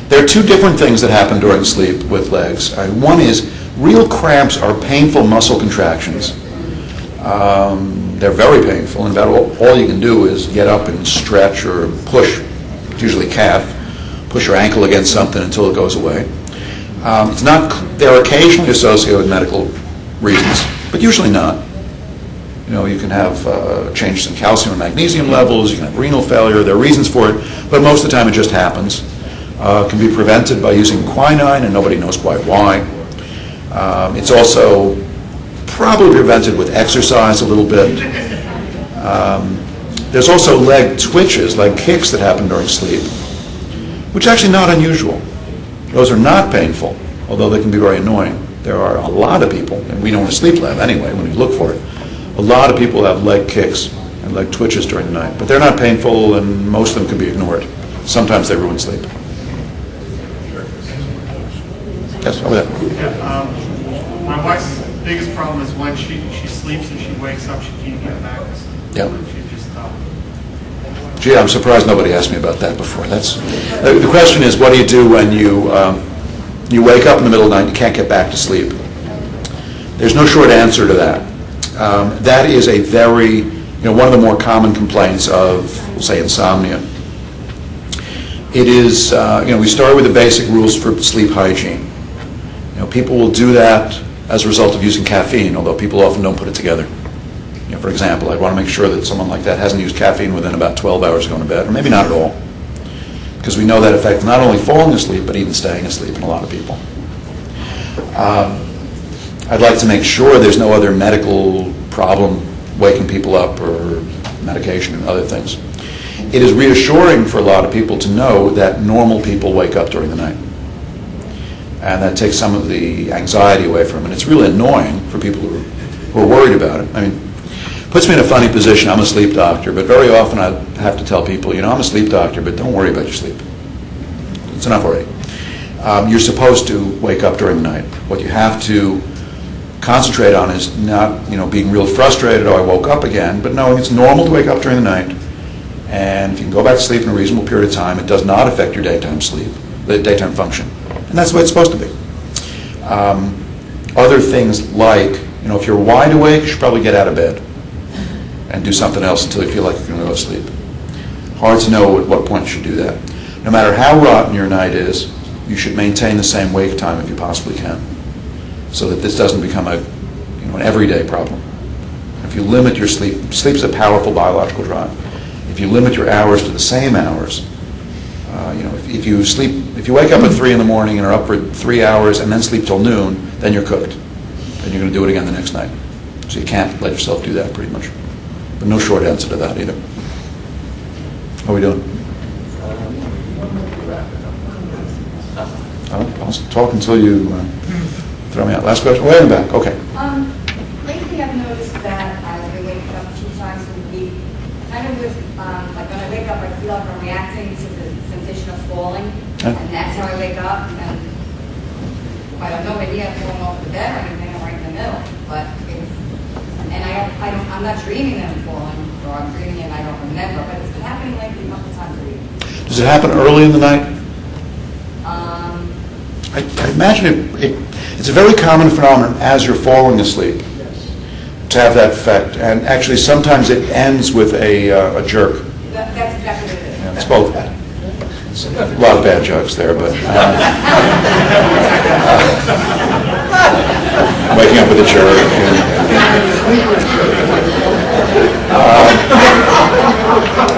There are two different things that happen during sleep with legs. One is real cramps are painful muscle contractions. They're very painful, and about all you can do is get up and stretch or push, usually calf, push your ankle against something until it goes away. They're occasionally associated with medical reasons, but usually not. You can have changes in calcium and magnesium levels, you can have renal failure, there are reasons for it, but most of the time it just happens. It can be prevented by using quinine, and nobody knows quite why. It's also probably prevented with exercise a little bit. There's also leg twitches, leg kicks that happen during sleep, which is actually not unusual. Those are not painful, although they can be very annoying. There are a lot of people, and we know in a sleep lab anyway, when we look for it, a lot of people have leg kicks and leg twitches during the night, but they're not painful, and most of them can be ignored. Sometimes they ruin sleep. Yes, over there. Yeah, my wife's biggest problem is when she sleeps and she wakes up, she can't get back to sleep. Yeah. She just Gee, I'm surprised nobody asked me about that before. The question is, what do you do when you wake up in the middle of the night and you can't get back to sleep? There's no short answer to that. That is a very, one of the more common complaints of, we'll say, insomnia. It is, we start with the basic rules for sleep hygiene. People will do that as a result of using caffeine, although people often don't put it together. For example, I'd want to make sure that someone like that hasn't used caffeine within about 12 hours of going to bed, or maybe not at all, because we know that affects not only falling asleep, but even staying asleep in a lot of people. I'd like to make sure there's no other medical problem waking people up or medication and other things. It is reassuring for a lot of people to know that normal people wake up during the night. And that takes some of the anxiety away from it. It's really annoying for people who are worried about it. I mean, it puts me in a funny position. I'm a sleep doctor, but very often I have to tell people, I'm a sleep doctor, but don't worry about your sleep. It's enough already. You're supposed to wake up during the night. What you have to concentrate on is not, being real frustrated, I woke up again, but knowing it's normal to wake up during the night. And if you can go back to sleep in a reasonable period of time, it does not affect your daytime sleep, the daytime function. And that's the way it's supposed to be. Other things like, if you're wide awake, you should probably get out of bed and do something else until you feel like you're going to go to sleep. Hard to know at what point you should do that. No matter how rotten your night is, you should maintain the same wake time if you possibly can, so that this doesn't become an everyday problem. If you limit your sleep, sleep's a powerful biological drive. If you limit your hours to the same hours, if you wake up at 3 in the morning and are up for 3 hours and then sleep till noon, then you're cooked. Then you're going to do it again the next night. So you can't let yourself do that, pretty much. But no short answer to that either. How are we doing? I'll talk until you throw me out. Last question? Way in the back. Okay. Lately I've noticed that I've been waking up 2 times a week. Kind of with, like when I wake up, I feel like I'm reacting to the sensation of falling. And that's how I wake up. And I don't know, maybe I'm falling off the bed or anything, I'm right in the middle. But it's, and I'm not dreaming that I'm falling, or I'm dreaming and I don't remember, but it's been happening lately a couple times a week. Does it happen early in the night? I imagine it's a very common phenomenon as you're falling asleep to have that effect. And actually, sometimes it ends with a jerk. That's exactly what it is. Yeah, it's both. It's a lot of bad jokes there, but waking up with a jerk.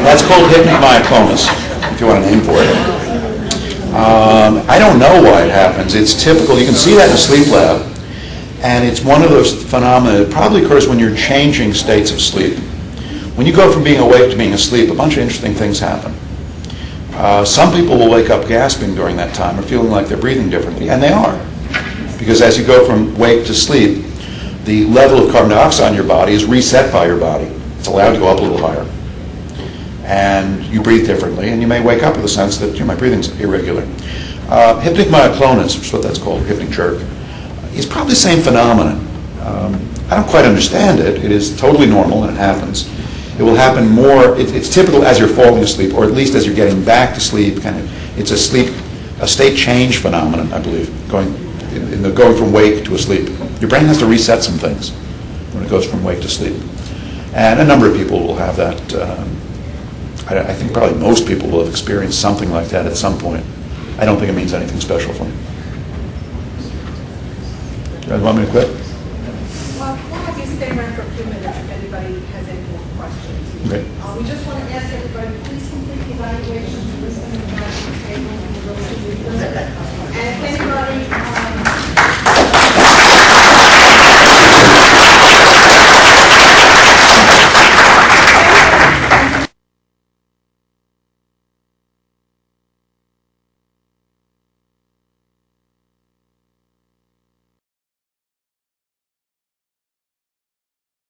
That's called hypnomyoclonus, if you want a name for it. I don't know why it happens. It's typical. You can see that in a sleep lab. And it's one of those phenomena. It probably occurs when you're changing states of sleep. When you go from being awake to being asleep, a bunch of interesting things happen. Some people will wake up gasping during that time or feeling like they're breathing differently. And they are. Because as you go from wake to sleep, the level of carbon dioxide in your body is reset by your body. It's allowed to go up a little higher. And you breathe differently, and you may wake up with a sense that my breathing's irregular. Hypnic myoclonus, which is what that's called, hypnic jerk, is probably the same phenomenon. I don't quite understand it. It is totally normal, and it happens. It will happen more. It's typical as you're falling asleep, or at least as you're getting back to sleep. It's a state change phenomenon, I believe, going from wake to asleep. Your brain has to reset some things when it goes from wake to sleep, and a number of people will have that. I think probably most people will have experienced something like that at some point. I don't think it means anything special for me. You guys want me to quit? Well, we'll have you stay around for a few minutes if anybody has any more questions. Okay. We just want to ask everybody, please complete the evaluation, listen to the table, and if anybody